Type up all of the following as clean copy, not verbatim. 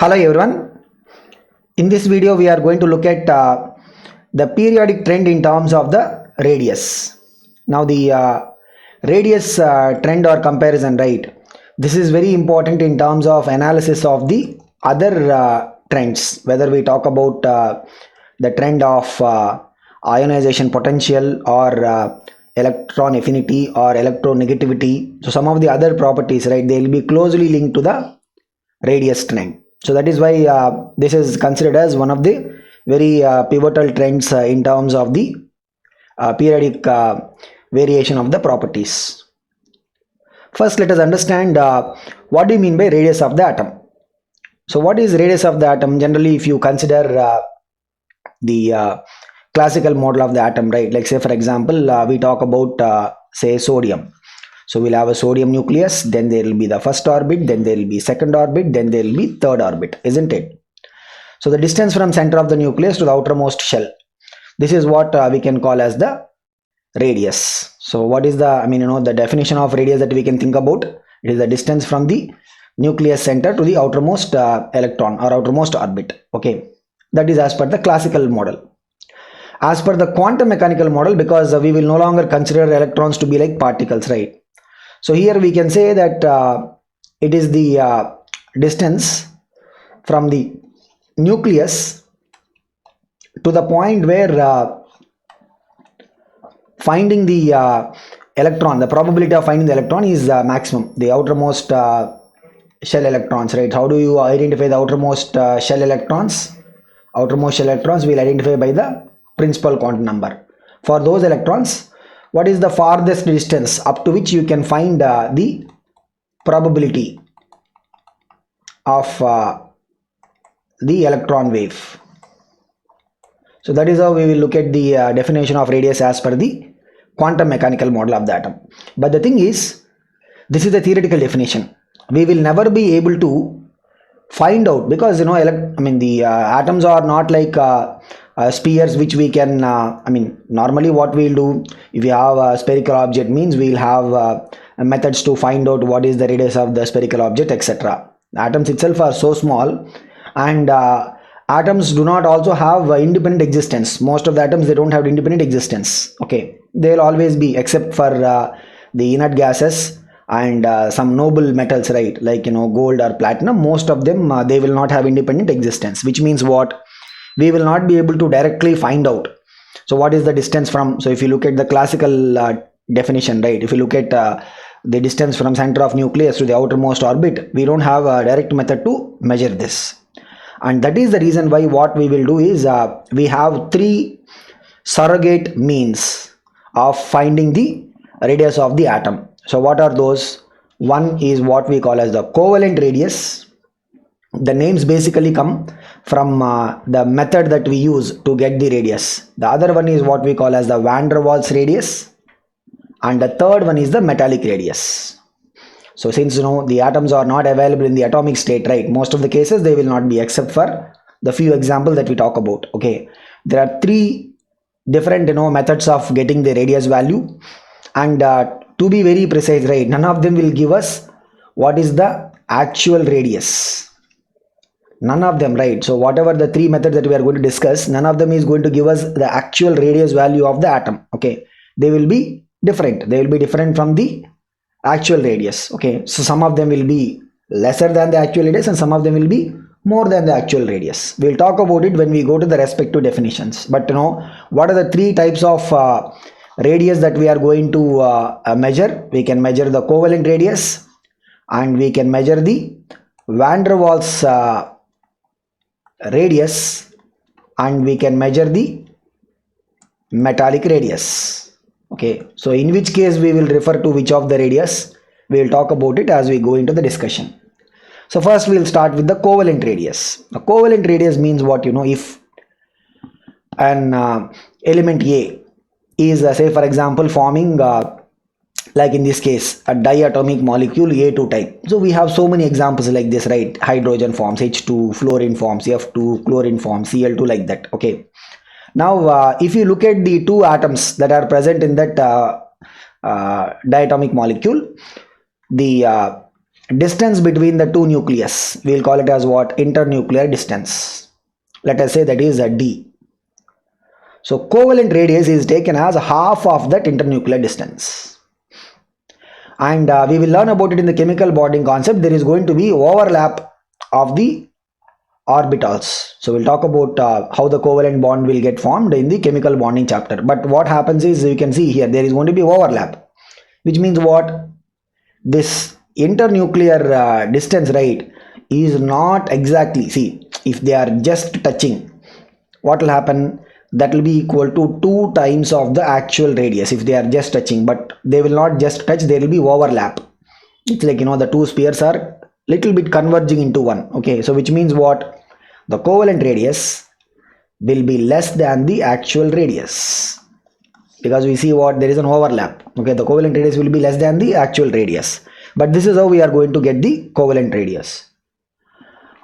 Hello everyone. In this video we are going to look at the periodic trend in terms of the radius. Now the radius trend or comparison, right? This is very important in terms of analysis of the other trends, whether we talk about the trend of ionization potential or electron affinity or electronegativity. So some of the other properties, right, they will be closely linked to the radius trend. So that is why this is considered as one of the very pivotal trends in terms of the periodic variation of the properties. First, let us understand what do you mean by radius of the atom. So what is radius of the atom? Generally, if you consider the classical model of the atom, right, like say for example we talk about say sodium. So we'll have a sodium nucleus, then there will be the first orbit, then there will be second orbit, then there will be third orbit, isn't it? So the distance from center of the nucleus to the outermost shell, this is what we can call as the radius. So what is the, the definition of radius that we can think about? It is the distance from the nucleus center to the outermost electron or outermost orbit. Okay, that is as per the classical model. As per the quantum mechanical model, because we will no longer consider electrons to be like particles, right? So here we can say that it is the distance from the nucleus to the point where finding the electron, the probability of finding the electron is maximum, the outermost shell electrons, right? How do you identify the outermost shell electrons? Outermost shell electrons we will identify by the principal quantum number. For those electrons, what is the farthest distance up to which you can find the probability of the electron wave? So that is how we will look at the definition of radius as per the quantum mechanical model of the atom. But the thing is, this is the theoretical definition. We will never be able to find out, because the atoms are not like spheres which we can normally what we'll do, if we have a spherical object, means we'll have methods to find out what is the radius of the spherical object, etc. Atoms itself are so small, and atoms do not also have independent existence. Most of the atoms, they don't have independent existence. Okay, they'll always be, except for the inert gases and some noble metals, right, like gold or platinum. Most of them they will not have independent existence, which means what? We will not be able to directly find out. So what is the distance from, so if you look at the classical definition, right, if you look at the distance from center of nucleus to the outermost orbit, we don't have a direct method to measure this. And that is the reason why what we will do is we have three surrogate means of finding the radius of the atom. So what are those? One is what we call as the covalent radius. The names basically come from the method that we use to get the radius. The other one is what we call as the van der Waals radius, and the third one is the metallic radius. So since the atoms are not available in the atomic state, right, most of the cases they will not be, except for the few examples that we talk about. Okay, there are three different methods of getting the radius value, and to be very precise, right, none of them will give us what is the actual radius. None of them, right? So whatever the three methods that we are going to discuss, none of them is going to give us the actual radius value of the atom. Okay, they will be different. They will be different from the actual radius. Okay, so some of them will be lesser than the actual radius, and some of them will be more than the actual radius. We'll talk about it when we go to the respective definitions. But what are the three types of radius that we are going to measure? We can measure the covalent radius, and we can measure the van der Waals radius, and we can measure the metallic radius. Okay, so in which case we will refer to which of the radius, we will talk about it as we go into the discussion. So first we will start with the covalent radius. The covalent radius means what? If an element A is say for example forming like in this case a diatomic molecule A2 type. So we have so many examples like this, right? Hydrogen forms H2, fluorine forms F2, chlorine forms Cl2, like that. Okay, now if you look at the two atoms that are present in that diatomic molecule, the distance between the two nucleus. We'll call it as what? Internuclear distance. Let us say that is a d. So covalent radius is taken as half of that internuclear distance. And we will learn about it in the chemical bonding concept. There is going to be overlap of the orbitals. So we'll talk about how the covalent bond will get formed in the chemical bonding chapter. But what happens is, you can see here, there is going to be overlap, which means what? This internuclear distance, right, is not exactly, see, if they are just touching, what will happen? That will be equal to 2 times of the actual radius if they are just touching, but they will not just touch, there will be overlap. It's like, the two spheres are little bit converging into one. Okay, so which means what? The covalent radius will be less than the actual radius, because we see what? There is an overlap. Okay, the covalent radius will be less than the actual radius, but this is how we are going to get the covalent radius.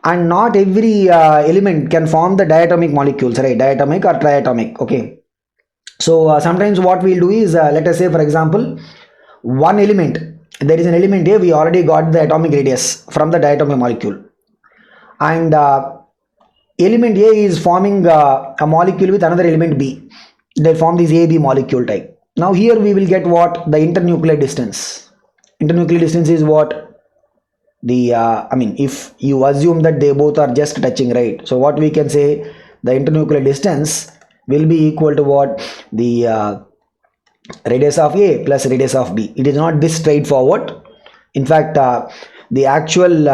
And not every element can form the diatomic molecules, right? Diatomic or triatomic. Okay, so sometimes what we'll do is, let us say for example, one element, there is an element A, we already got the atomic radius from the diatomic molecule, and element A is forming a molecule with another element B. They form this AB molecule type. Now here we will get what? The internuclear distance. Internuclear distance is what? The if you assume that they both are just touching, right? So what we can say, the internuclear distance will be equal to what? The radius of A plus radius of B. It is not this straightforward. In fact, the actual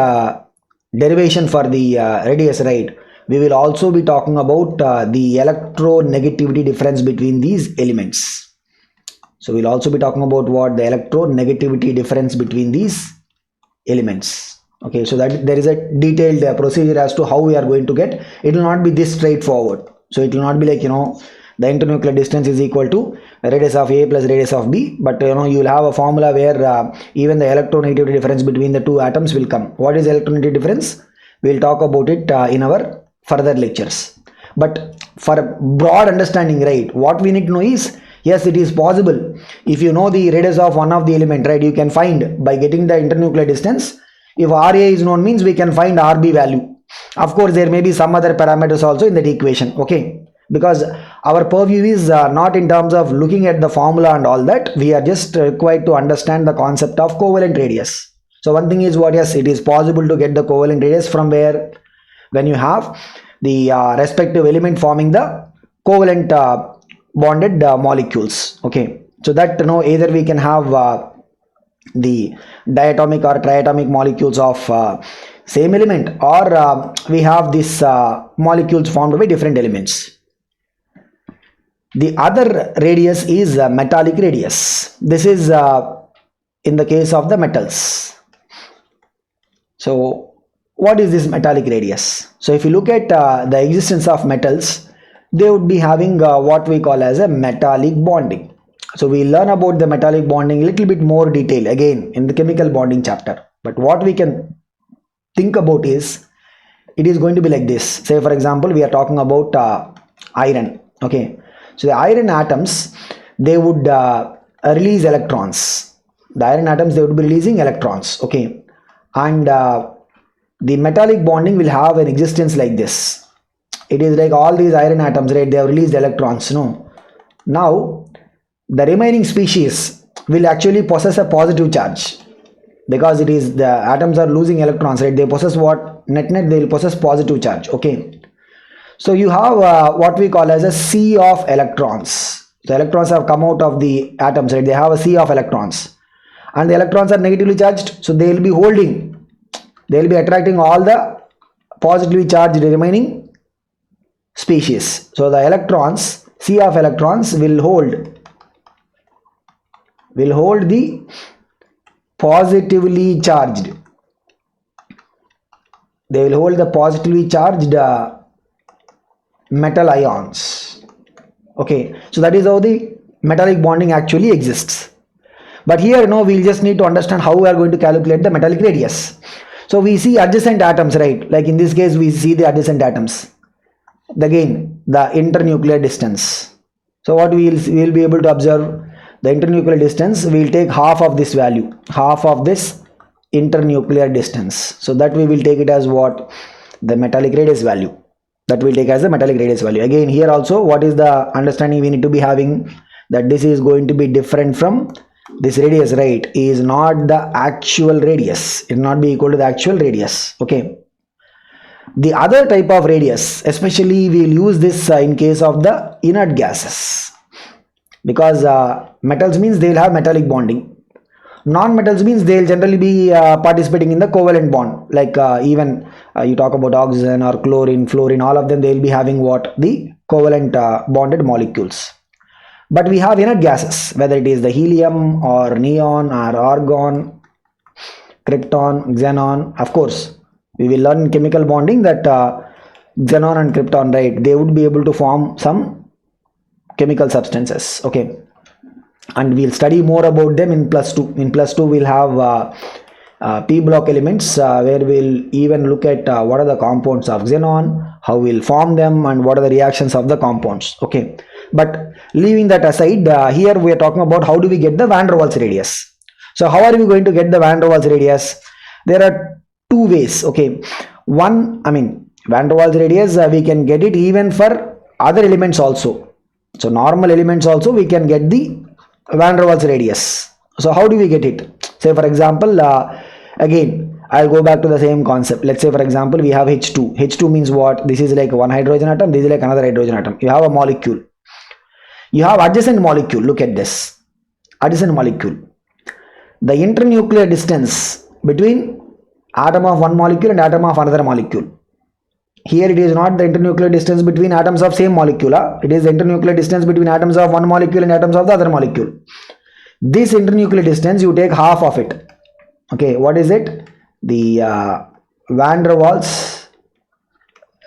derivation for the radius, right, we will also be talking about the electronegativity difference between these elements. So we'll also be talking about what? The electronegativity difference between these elements. Okay, so that there is a detailed procedure as to how we are going to get. It will not be this straightforward. So it will not be like, the internuclear distance is equal to radius of A plus radius of B, but you will have a formula where even the electronegativity difference between the two atoms will come. What is electronegativity difference? We'll talk about it in our further lectures. But for a broad understanding, right, what we need to know is, yes, it is possible. If you know the radius of one of the element, right, you can find by getting the internuclear distance. If RA is known, means we can find RB value. Of course, there may be some other parameters also in that equation. Okay, because our purview is not in terms of looking at the formula and all that. We are just required to understand the concept of covalent radius. So one thing is what? Yes, it is possible to get the covalent radius from where? When you have the respective element forming the covalent bonded molecules. Okay, so that either we can have the diatomic or triatomic molecules of same element, or we have these molecules formed by different elements. The other radius is metallic radius. This is in the case of the metals. So what is this metallic radius? So if you look at the existence of metals, they would be having what we call as a metallic bonding. So we learn about the metallic bonding a little bit more detail again in the chemical bonding chapter. But what we can think about is, it is going to be like this. Say for example, we are talking about iron. Okay, so the iron atoms, they would release electrons. The iron atoms, they would be releasing electrons. Okay, and the metallic bonding will have an existence like this. It is like all these iron atoms, right, they have released electrons. Now the remaining species will actually possess a positive charge, because it is the atoms are losing electrons, right? They possess what? Net they will possess positive charge. Okay, so you have what we call as a sea of electrons. The electrons have come out of the atoms, right? They have a sea of electrons, and the electrons are negatively charged, so they will be holding, they will be attracting all the positively charged remaining species. So the electrons, sea of electrons, will hold the positively charged, they will hold the positively charged metal ions. Okay, so that is how the metallic bonding actually exists. But here we'll just need to understand how we are going to calculate the metallic radius. So we see adjacent atoms, right? Like in this case we see the adjacent atoms, again the internuclear distance. So what we will be able to observe, the internuclear distance, we will take half of this value, half of this internuclear distance. So that we will take it as what? The metallic radius value. That will take as the metallic radius value. Again, here also, what is the understanding we need to be having? That this is going to be different from this radius, right? Is not the actual radius. It will not be equal to the actual radius. Okay. The other type of radius, especially we will use this in case of the inert gases, because metals means they will have metallic bonding. Non-metals means they will generally be participating in the covalent bond, like even you talk about oxygen or chlorine, fluorine, all of them, they will be having what? The covalent bonded molecules. But we have inert gases, whether it is the helium or neon or argon, krypton, xenon. Of course, we will learn in chemical bonding that xenon and krypton, right, they would be able to form some chemical substances. Okay. And we'll study more about them in +2. In +2, we'll have p block elements where we'll even look at what are the compounds of xenon, how we'll form them, and what are the reactions of the compounds. Okay. But leaving that aside, here we are talking about how do we get the van der Waals radius. So how are we going to get the van der Waals radius? There are two ways. Okay. One, van der Waals radius, we can get it even for other elements also. So normal elements also we can get the van der Waals radius. So how do we get it? Say for example, again I'll go back to the same concept. Let's say for example we have H2. H2 means what? This is like one hydrogen atom, this is like another hydrogen atom. You have a molecule. You have adjacent molecule. Look at this. Adjacent molecule. The internuclear distance between atom of one molecule and atom of another molecule. Here it is not the internuclear distance between atoms of same molecule. It is the internuclear distance between atoms of one molecule and atoms of the other molecule. This internuclear distance, you take half of it. Okay, what is it? The van der Waals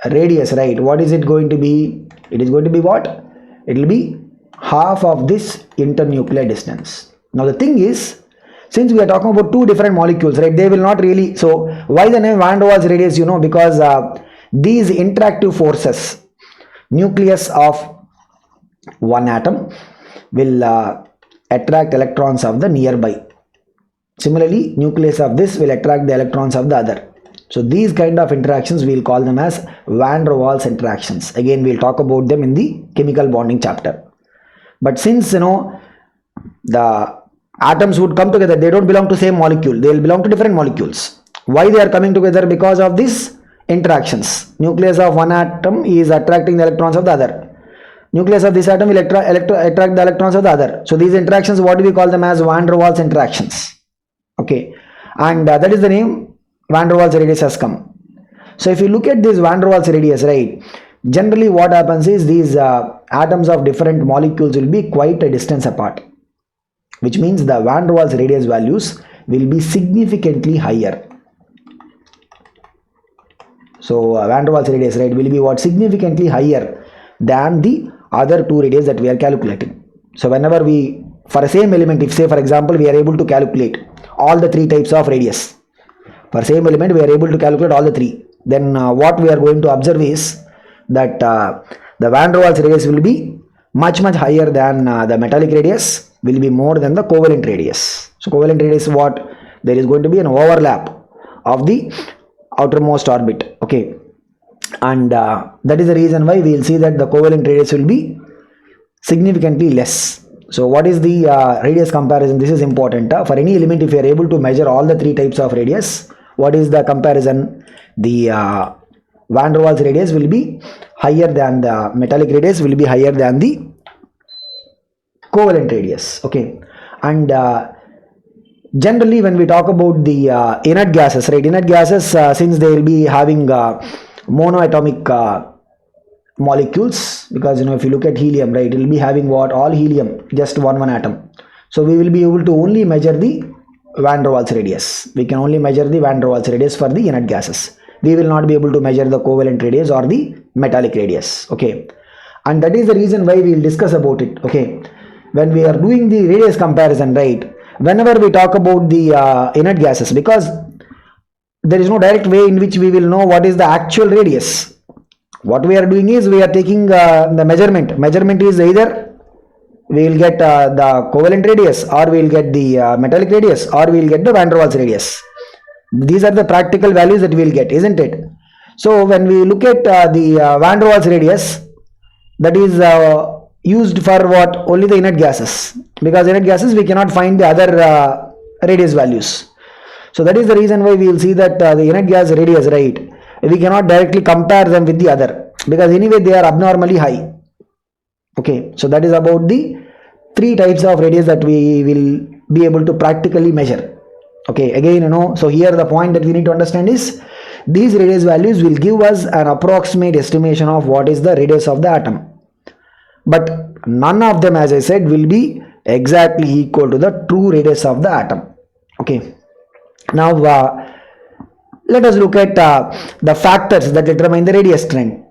radius, right? What is it going to be? It is going to be what? It will be half of this internuclear distance. Now the thing is, since we are talking about two different molecules, right? They will not really. So why the name van der Waals radius? You know, because these interactive forces, nucleus of one atom will attract electrons of the nearby. Similarly, nucleus of this will attract the electrons of the other. So these kind of interactions we will call them as van der Waals interactions. Again, we will talk about them in the chemical bonding chapter. But since, you know, the atoms would come together, they don't belong to same molecule, they will belong to different molecules. Why they are coming together? Because of these interactions. Nucleus of one atom is attracting the electrons of the other. Nucleus of this atom will attract the electrons of the other. So these interactions, what do we call them as? Van der Waals interactions. Okay. And that is the name van der Waals radius has come. So if you look at this van der Waals radius, right, generally what happens is these atoms of different molecules will be quite a distance apart, which means the van der Waals radius values will be significantly higher. So van der Waals radius, right, will be what? Significantly higher than the other two radius that we are calculating. So whenever we, for a same element, if say for example we are able to calculate all the three types of radius, for same element we are able to calculate all the three, then what we are going to observe is that the van der Waals radius will be much higher than the metallic radius, will be more than the covalent radius. So covalent radius, what? There is going to be an overlap of the outermost orbit. Okay. And that is the reason why we will see that the covalent radius will be significantly less. So what is the radius comparison? This is important. For any element, if you are able to measure all the three types of radius, what is the comparison? The van der Waals radius will be higher than the metallic radius, will be higher than the covalent radius. Okay. And generally when we talk about the inert gases, right, inert gases, since they will be having monoatomic molecules, because you know, if you look at helium, right, it will be having what? All helium, just one atom. So we will be able to only measure the van der Waals radius. We can only measure the van der Waals radius for the inert gases. We will not be able to measure the covalent radius or the metallic radius. Okay. And that is the reason why we will discuss about it. Okay. When we are doing the radius comparison, right, whenever we talk about the inert gases, because there is no direct way in which we will know what is the actual radius. What we are doing is we are taking the measurement. Measurement is either we will get the covalent radius, or we will get the metallic radius, or we will get the van der Waals radius. These are the practical values that we will get, isn't it? So when we look at the van der Waals radius, that is used for what? Only the inert gases, because inert gases we cannot find the other radius values. So that is the reason why we will see that the inert gas radius, right, we cannot directly compare them with the other, because anyway they are abnormally high. Okay, so that is about the three types of radius that we will be able to practically measure. Okay, again, so here the point that we need to understand is these radius values will give us an approximate estimation of what is the radius of the atom, but none of them, as I said, will be exactly equal to the true radius of the atom. Okay, now let us look at the factors that determine the radius trend.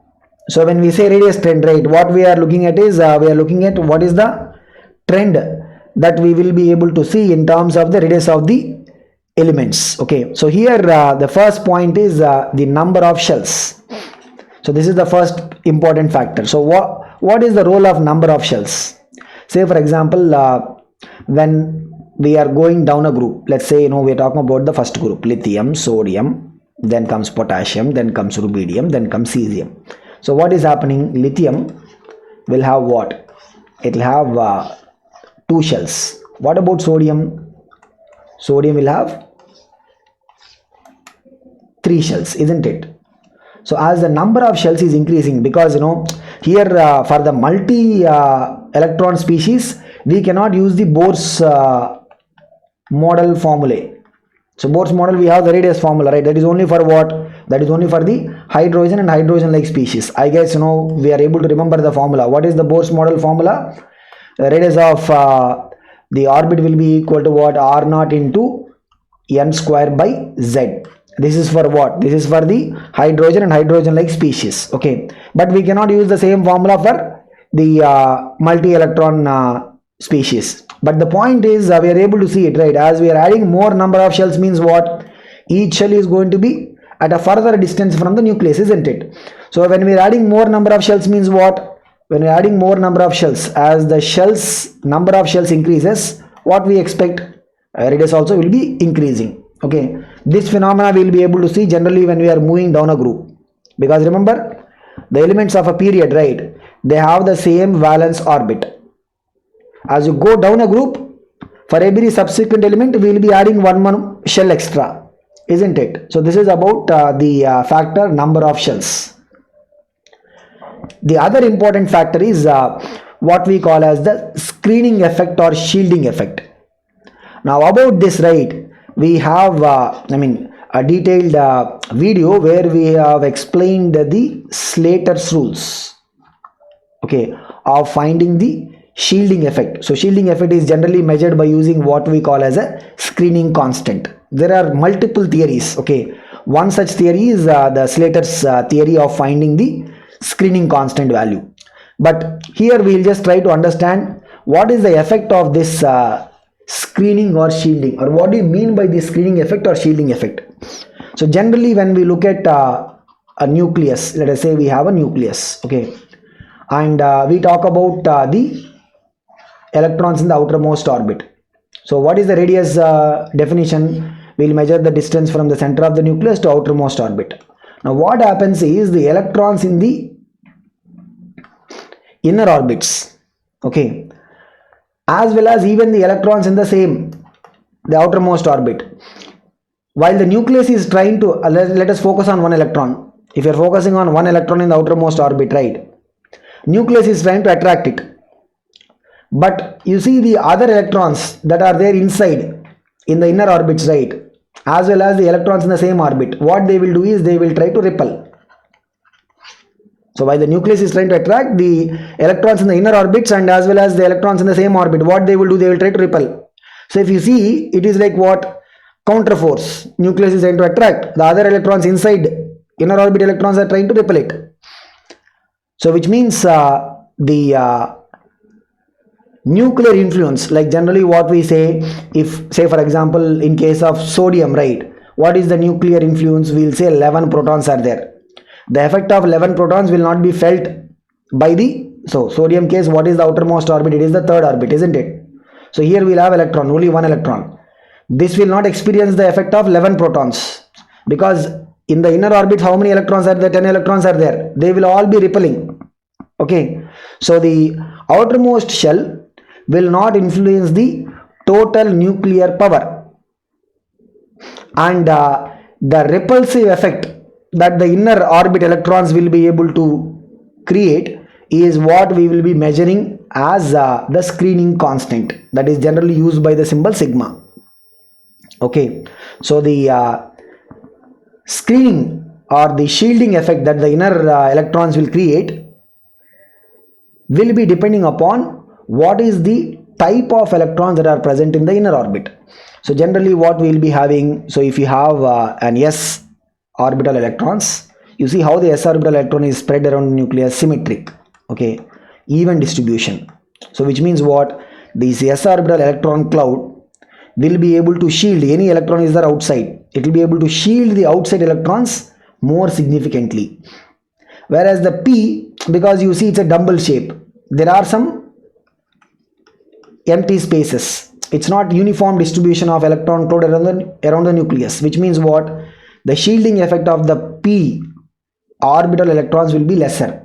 So when we say radius trend, right, what we are looking at is we are looking at what is the trend that we will be able to see in terms of the radius of the elements. Okay, so here the first point is the number of shells. So this is the first important factor. So what is the role of number of shells? Say for example, when we are going down a group, let's say we are talking about the first group, lithium, sodium, then comes potassium, then comes rubidium, then comes cesium. So what is happening? Lithium will have what? It will have 2 shells. What about sodium? Sodium will have 3 shells, isn't it? So as the number of shells is increasing, because here for the multi electron species we cannot use the Bohr's model formulae. So Bohr's model, we have the radius formula, right? That is only for what? That is only for the hydrogen and hydrogen like species. I guess we are able to remember the formula. What is the Bohr's model formula? The radius of the orbit will be equal to what? R naught into n square by z. This is for what? This is for the hydrogen and hydrogen like species. Okay, but we cannot use the same formula for the multi-electron species. But the point is we are able to see it, right? As we are adding more number of shells means what? Each shell is going to be at a further distance from the nucleus, isn't it? So when we are adding more number of shells means what? When we are adding more number of shells, as the number of shells increases, what we expect? Radius also will be increasing. Okay, this phenomena we will be able to see generally when we are moving down a group, because remember the elements of a period, right, they have the same valence orbit. As you go down a group, for every subsequent element we will be adding one shell extra, isn't it? So this is about the factor number of shells. The other important factor is what we call as the screening effect or shielding effect. Now about this, right, we have a detailed video where we have explained the Slater's rules, okay, of finding the shielding effect. So shielding effect is generally measured by using what we call as a screening constant. There are multiple theories. Okay, one such theory is the Slater's theory of finding the screening constant value. But here we will just try to understand what is the effect of this screening or shielding, or what do you mean by the screening effect or shielding effect. So generally when we look at a nucleus, let us say we have a nucleus, okay, and we talk about the electrons in the outermost orbit. So what is the radius definition? We will measure the distance from the center of the nucleus to outermost orbit. Now what happens is the electrons in the inner orbits, okay, as well as even the electrons in the outermost orbit, while the nucleus is trying to let us focus on one electron. If you are focusing on one electron in the outermost orbit, right, nucleus is trying to attract it, but you see the other electrons that are there inside in the inner orbits, right, as well as the electrons in the same orbit, what they will do is they will try to repel. So while the nucleus is trying to attract, the electrons in the inner orbits and as well as the electrons in the same orbit, what they will do, they will try to repel. So if you see, it is like what? Counter force. Nucleus is trying to attract, the other electrons inside inner orbit electrons are trying to repel it. So which means the nuclear influence, like generally what we say, if say for example in case of sodium, right, what is the nuclear influence? We will say 11 protons are there. The effect of 11 protons will not be felt by the, so sodium case, what is the outermost orbit? It is the third orbit, isn't it? So here we will have electron, only one electron. this will not experience the effect of 11 protons, because in the inner orbit how many electrons are there? 10 electrons are there. They will all be repelling. Okay, so the outermost shell will not influence the total nuclear power, and the repulsive effect that the inner orbit electrons will be able to create is what we will be measuring as the screening constant, that is generally used by the symbol sigma. Okay, so the screening or the shielding effect that the inner electrons will create will be depending upon what is the type of electrons that are present in the inner orbit. So generally what we will be having, so if you have an s orbital electrons, you see how the s orbital electron is spread around the nucleus, symmetric, okay, even distribution. So which means what, this s orbital electron cloud will be able to shield any electron is there outside, it will be able to shield the outside electrons more significantly. Whereas the p, because you see it's a dumbbell shape, there are some empty spaces, it's not uniform distribution of electron cloud around the nucleus, which means what, the shielding effect of the p orbital electrons will be lesser.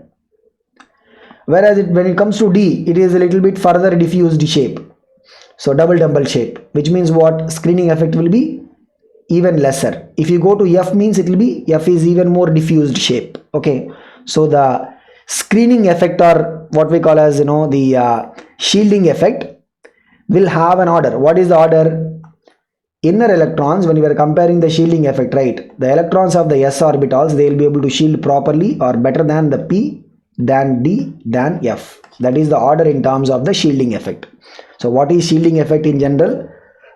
Whereas when it comes to d, it is a little bit further diffused shape, so double dumbbell shape, which means what, screening effect will be even lesser. If you go to f, means it will be, f is even more diffused shape. Okay, so the screening effect, or what we call as the shielding effect, will have an order. What is the order? Inner electrons, when we are comparing the shielding effect, right, the electrons of the s orbitals, they will be able to shield properly or better than the p, than d, than f. That is the order in terms of the shielding effect. So what is shielding effect in general?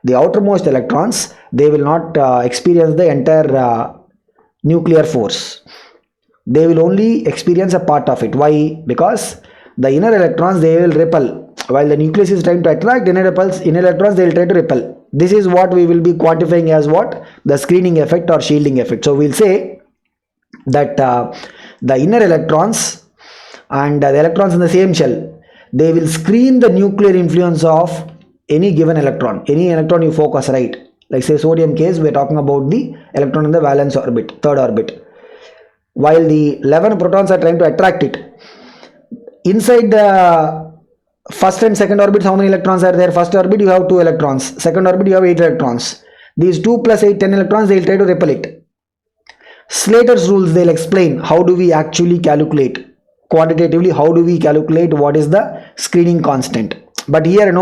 The outermost electrons, they will not experience the entire nuclear force. They will only experience a part of it. Why? Because the inner electrons, they will repel. While the nucleus is trying to attract inner electrons, they will try to repel. This is what we will be quantifying as what? The screening effect or shielding effect. So we'll say that the inner electrons and the electrons in the same shell, they will screen the nuclear influence of any given electron. Any electron you focus, right? Like say sodium case, we are talking about the electron in the valence orbit, third orbit. While the 11 protons are trying to attract it, inside the first and second orbit, how many electrons are there? First orbit you have 2 electrons, second orbit you have 8 electrons. These 2 plus 8, 10 electrons, they will try to repel it. Slater's rules, they'll explain how do we actually calculate quantitatively, how do we calculate what is the screening constant. But here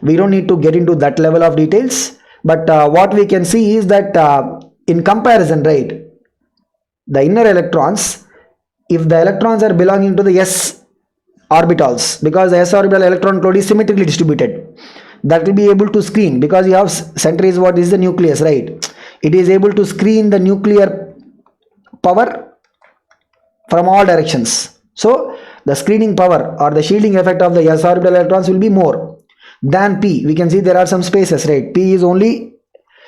we don't need to get into that level of details, but what we can see is that in comparison, right, the inner electrons, if the electrons are belonging to the s orbitals, because the s orbital electron cloud is symmetrically distributed, that will be able to screen, because you have center is what is the nucleus, right, it is able to screen the nuclear power from all directions. So the screening power or the shielding effect of the s orbital electrons will be more than p. We can see there are some spaces, right, p is only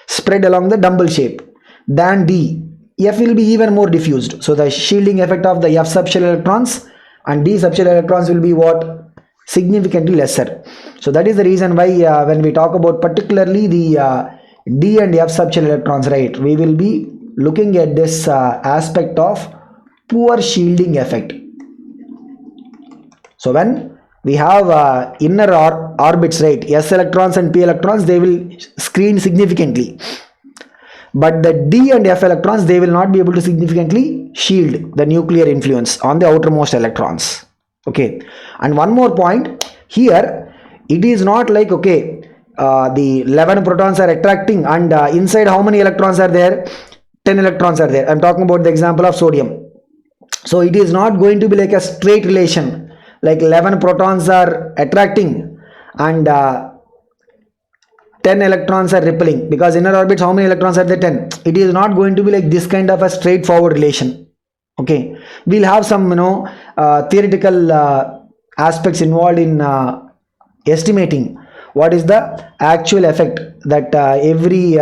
spread along the dumbbell shape, than d. F will be even more diffused. So the shielding effect of the f subshell electrons and d subshell electrons will be what? Significantly lesser. So that is the reason why when we talk about particularly the d and f subshell electrons, right, we will be looking at this aspect of poor shielding effect. So when we have inner orbits, right, s electrons and p electrons, they will screen significantly, but the d and f electrons, they will not be able to significantly shield the nuclear influence on the outermost electrons. Okay, and one more point here, it is not like, okay, the 11 protons are attracting and inside how many electrons are there? 10 electrons are there. I'm talking about the example of sodium. So it is not going to be like a straight relation, like 11 protons are attracting and 10 electrons are repelling, because inner orbits, how many electrons are there? 10. It is not going to be like this kind of a straightforward relation. Okay, we'll have some theoretical aspects involved in estimating what is the actual effect that every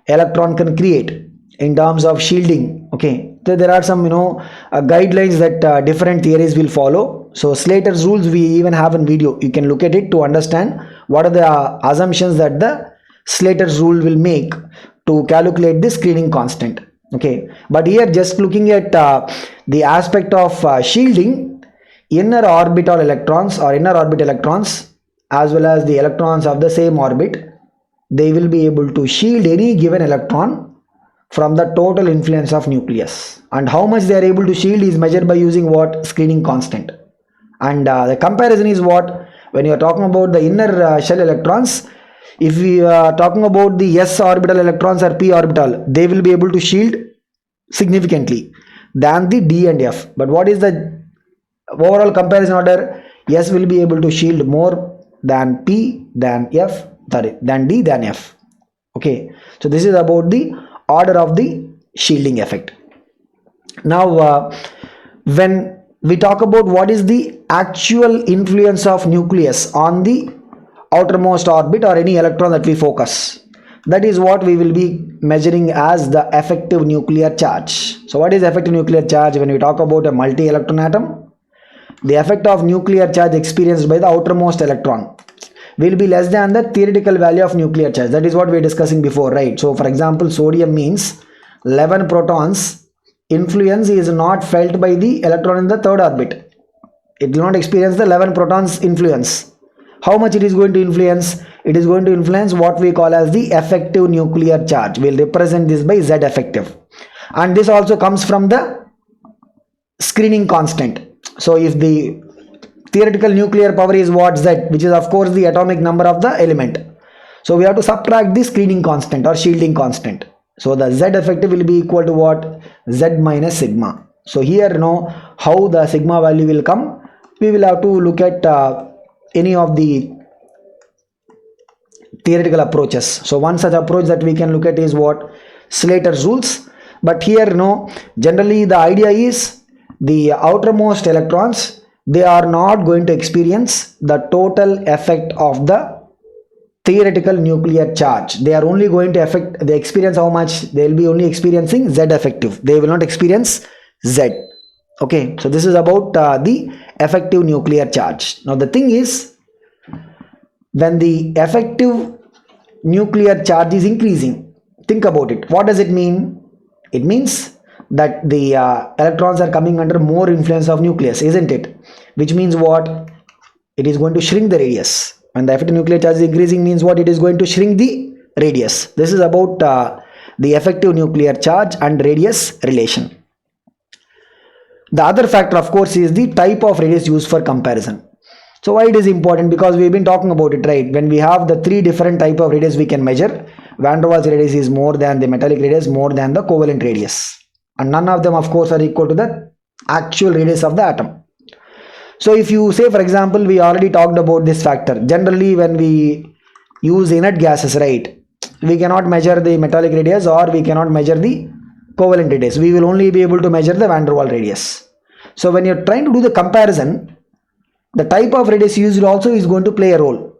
electron can create in terms of shielding. Okay, so there are some guidelines that different theories will follow. So Slater's rules, we even have a video, you can look at it to understand what are the assumptions that the Slater's rule will make to calculate the screening constant. Okay, but here just looking at the aspect of shielding, inner orbital electrons or inner orbit electrons as well as the electrons of the same orbit, they will be able to shield any given electron from the total influence of nucleus. And how much they are able to shield is measured by using what? Screening constant. And the comparison is what? When you are talking about the inner shell electrons, if we are talking about the s orbital electrons or p orbital, they will be able to shield significantly than the d and f. But what is the overall comparison order? S will be able to shield more than p, than f, sorry, than d, than f. Okay, so this is about the order of the shielding effect. Now when we talk about what is the actual influence of nucleus on the outermost orbit or any electron that we focus, that is what we will be measuring as the effective nuclear charge. So what is effective nuclear charge? When we talk about a multi-electron atom, the effect of nuclear charge experienced by the outermost electron will be less than the theoretical value of nuclear charge. That is what we were discussing before, right? So for example, sodium means 11 protons influence is not felt by the electron in the third orbit. It will not experience the 11 protons influence. How much it is going to influence? It is going to influence what we call as the effective nuclear charge. We will represent this by Z effective. And this also comes from the screening constant. So if the theoretical nuclear power is what? Z, which is of course the atomic number of the element. So we have to subtract the screening constant or shielding constant. So the Z effective will be equal to what? Z minus sigma. So here how the sigma value will come. We will have to look at any of the theoretical approaches. So one such approach that we can look at is what? Slater's rules. But here generally the idea is the outermost electrons, they are not going to experience the total effect of the theoretical nuclear charge. They are only going to affect the experience. How much? They will be only experiencing Z effective. They will not experience Z. Okay, so this is about the effective nuclear charge. Now the thing is, when the effective nuclear charge is increasing, think about it. What does it mean? It means that the electrons are coming under more influence of nucleus, isn't it? Which means what? It is going to shrink the radius. When the effective nuclear charge is increasing means what? It is going to shrink the radius. This is about the effective nuclear charge and radius relation. The other factor of course is the type of radius used for comparison. So why it is important? Because we've been talking about it, right? When we have the three different type of radius we can measure, van der Waals radius is more than the metallic radius, more than the covalent radius. And none of them of course are equal to the actual radius of the atom. So if you say, for example, we already talked about this factor. Generally when we use inert gases, right, we cannot measure the metallic radius or we cannot measure the covalent radius. We will only be able to measure the van der Waals radius. So when you're trying to do the comparison, the type of radius used also is going to play a role.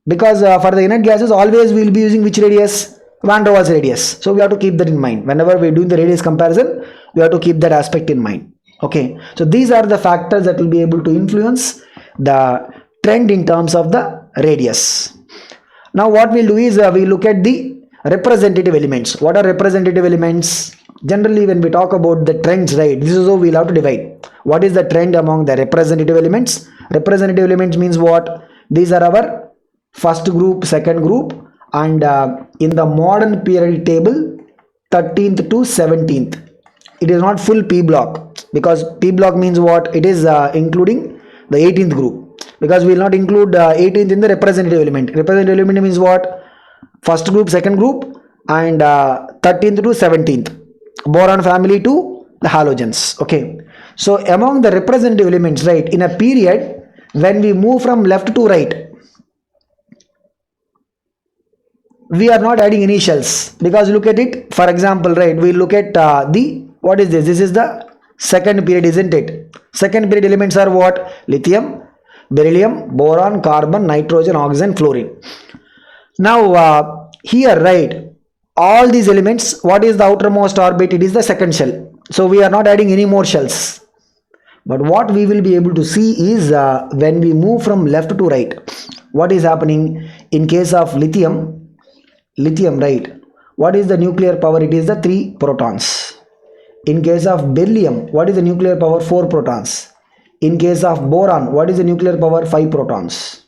Because for the inert gases, always we will be using which radius? Van der Waals radius. So we have to keep that in mind. Whenever we are doing the radius comparison, we have to keep that aspect in mind. Okay, so these are the factors that will be able to influence the trend in terms of the radius. Now what we'll do is we look at the representative elements. What are representative elements? Generally when we talk about the trends, right, this is how we'll have to divide. What is the trend among the representative elements? Representative elements means what? These are our first group, second group, and in the modern periodic table 13th to 17th. It is not full P block, because P block means what? It is including the 18th group, because we will not include 18th in the representative element. Representative element means what? First group, second group, and 13th to 17th. Boron family to the halogens. Okay, so among the representative elements, right, in a period when we move from left to right, we are not adding any shells, because look at it. For example, right, we look at what is this? This is the second period, isn't it? Second period elements are what? Lithium, beryllium, boron, carbon, nitrogen, oxygen, fluorine. Now here, right, all these elements, what is the outermost orbit? It is the second shell. So we are not adding any more shells. But what we will be able to see is when we move from left to right, what is happening? In case of lithium, lithium, right, what is the nuclear power? It is the 3 protons. In case of beryllium, what is the nuclear power? 4 protons. In case of boron, what is the nuclear power? 5 protons.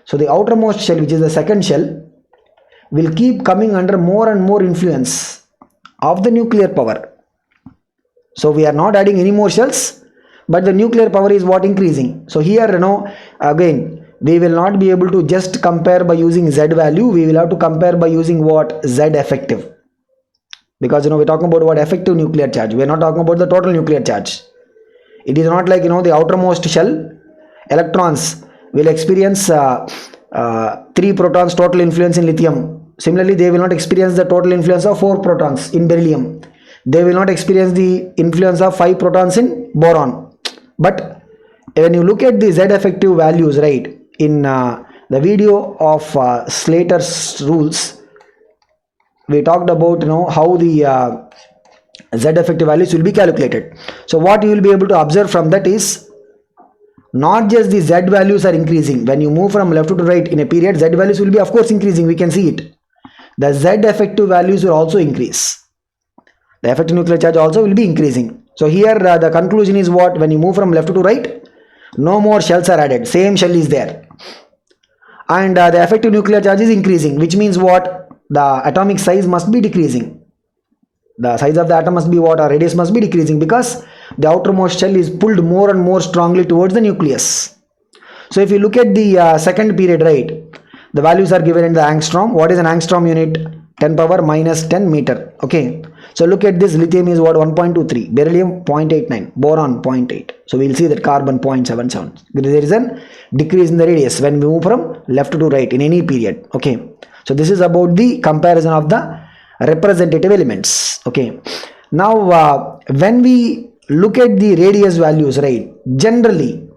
So the outermost shell, which is the second shell, will keep coming under more and more influence of the nuclear power. So we are not adding any more shells, but the nuclear power is what? Increasing. So here, again, we will not be able to just compare by using Z value. We will have to compare by using what? Z effective. Because we're talking about what? Effective nuclear charge. We're not talking about the total nuclear charge. It is not like the outermost shell electrons will experience 3 protons total influence in lithium. Similarly, they will not experience the total influence of 4 protons in beryllium. They will not experience the influence of 5 protons in boron. But when you look at the Z effective values, right, in the video of Slater's rules, we talked about how the Z effective values will be calculated. So what you will be able to observe from that is not just the Z values are increasing. When you move from left to right in a period, Z values will be of course increasing. We can see it. The Z effective values will also increase. The effective nuclear charge also will be increasing. So here the conclusion is what? When you move from left to right, no more shells are added. Same shell is there. And the effective nuclear charge is increasing, which means what? The atomic size must be decreasing. The size of the atom must be what? Or radius must be decreasing, because the outermost shell is pulled more and more strongly towards the nucleus. So if you look at the second period, right, the values are given in the angstrom. What is an angstrom unit? 10 power minus 10 meter. Okay. So look at this. Lithium is what? 1.23. Beryllium 0.89. Boron 0.8. So we'll see that carbon 0.77. There is a decrease in the radius when we move from left to right in any period. Okay. So this is about the comparison of the representative elements. Okay. Now when we look at the radius values, right, generally,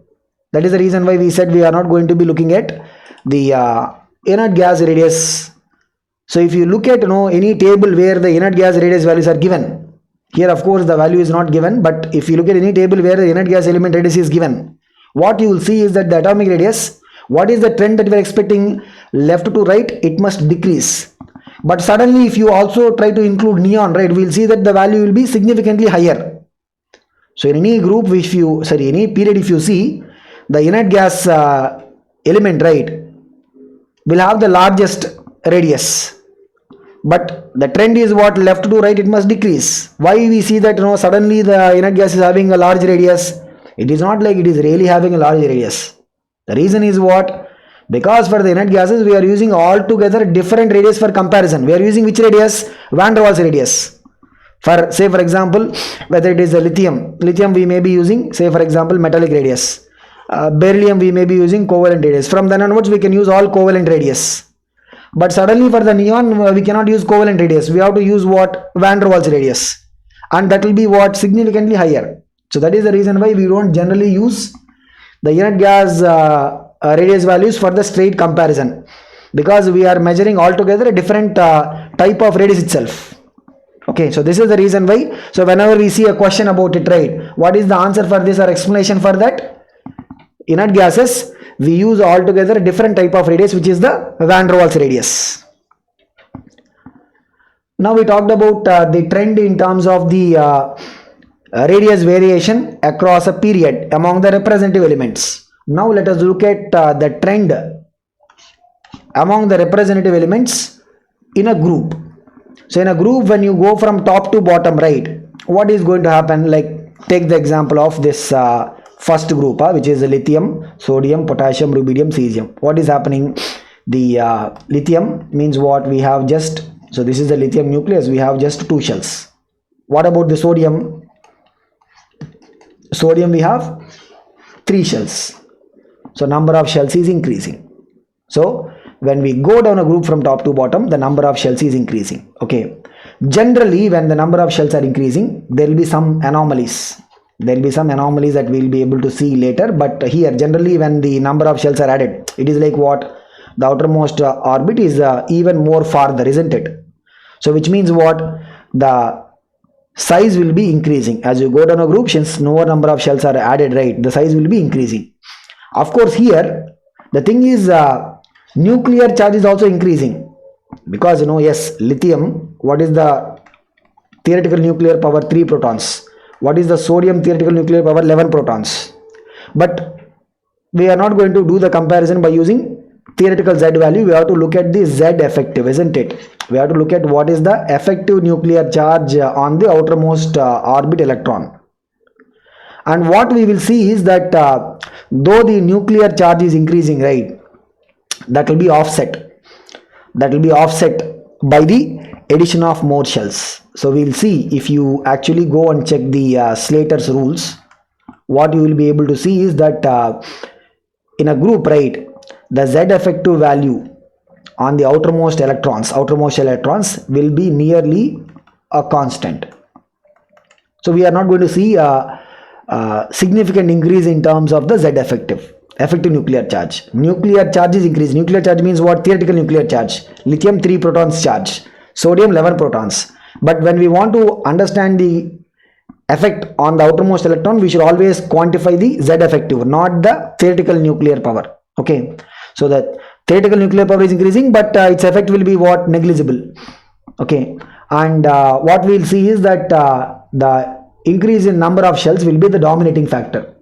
that is the reason why we said we are not going to be looking at the inert gas radius. So if you look at any table where the inert gas radius values are given, here of course the value is not given, but if you look at any table where the inert gas element radius is given, what you will see is that the atomic radius, what is the trend that we are expecting? Left to right, it must decrease. But suddenly if you also try to include neon, right, we will see that the value will be significantly higher. So in any group, any period, if you see the inert gas element, right, will have the largest radius. But the trend is what? Left to right, it must decrease. Why we see that suddenly the inert gas is having a large radius? It is not like it is really having a large radius. The reason is what? Because for the inert gases, we are using altogether different radius for comparison. We are using which radius? Van der Waals radius. For say for example, whether it is a lithium we may be using, say for example, metallic radius. Beryllium we may be using covalent radius. From then onwards we can use all covalent radius. But suddenly for the neon we cannot use covalent radius. We have to use what? Van der Waals radius. And that will be what? Significantly higher. So that is the reason why we don't generally use the inert gas radius values for the straight comparison, because we are measuring altogether a different type of radius itself. Okay, so this is the reason why. So whenever we see a question about it, right, what is the answer for this or explanation for that? Inert gases, we use altogether a different type of radius, which is the Van der Waals radius. Now we talked about the trend in terms of the radius variation across a period among the representative elements. Now let us look at the trend among the representative elements in a group. So in a group, when you go from top to bottom, right, what is going to happen? Like take the example of this first group, which is lithium, sodium, potassium, rubidium, cesium. What is happening? The lithium means what? We have just, so this is the lithium nucleus, we have just 2 shells. What about the sodium? Sodium we have 3 shells. So number of shells is increasing. So when we go down a group from top to bottom, the number of shells is increasing. Okay. Generally, when the number of shells are increasing, there will be some anomalies. There will be some anomalies that we will be able to see later. But here, generally, when the number of shells are added, it is like what? The outermost orbit is even more farther, isn't it? So which means what? The size will be increasing. As you go down a group, since more number of shells are added, right, the size will be increasing. Of course, here, the thing is, nuclear charge is also increasing. because yes, lithium, what is the theoretical nuclear power? 3 protons. What is the sodium theoretical nuclear power? 11 protons. But we are not going to do the comparison by using theoretical Z value. We have to look at the Z effective, isn't it? We have to look at what is the effective nuclear charge on the outermost orbit electron. And what we will see is that though the nuclear charge is increasing, right, that will be offset. That will be offset by the addition of more shells. So we will see, if you actually go and check the Slater's rules, what you will be able to see is that in a group, right, the Z effective value on the outermost shell electrons will be nearly a constant. So we are not going to see a significant increase in terms of the Z effective nuclear charge. Nuclear charge is increased. Nuclear charge means what? Theoretical nuclear charge. Lithium 3 protons charge, sodium 11 protons. But when we want to understand the effect on the outermost electron, we should always quantify the Z effective, not the theoretical nuclear power. Okay, so the theoretical nuclear power is increasing, but its effect will be what? Negligible. Okay, and what we will see is that the increase in number of shells will be the dominating factor.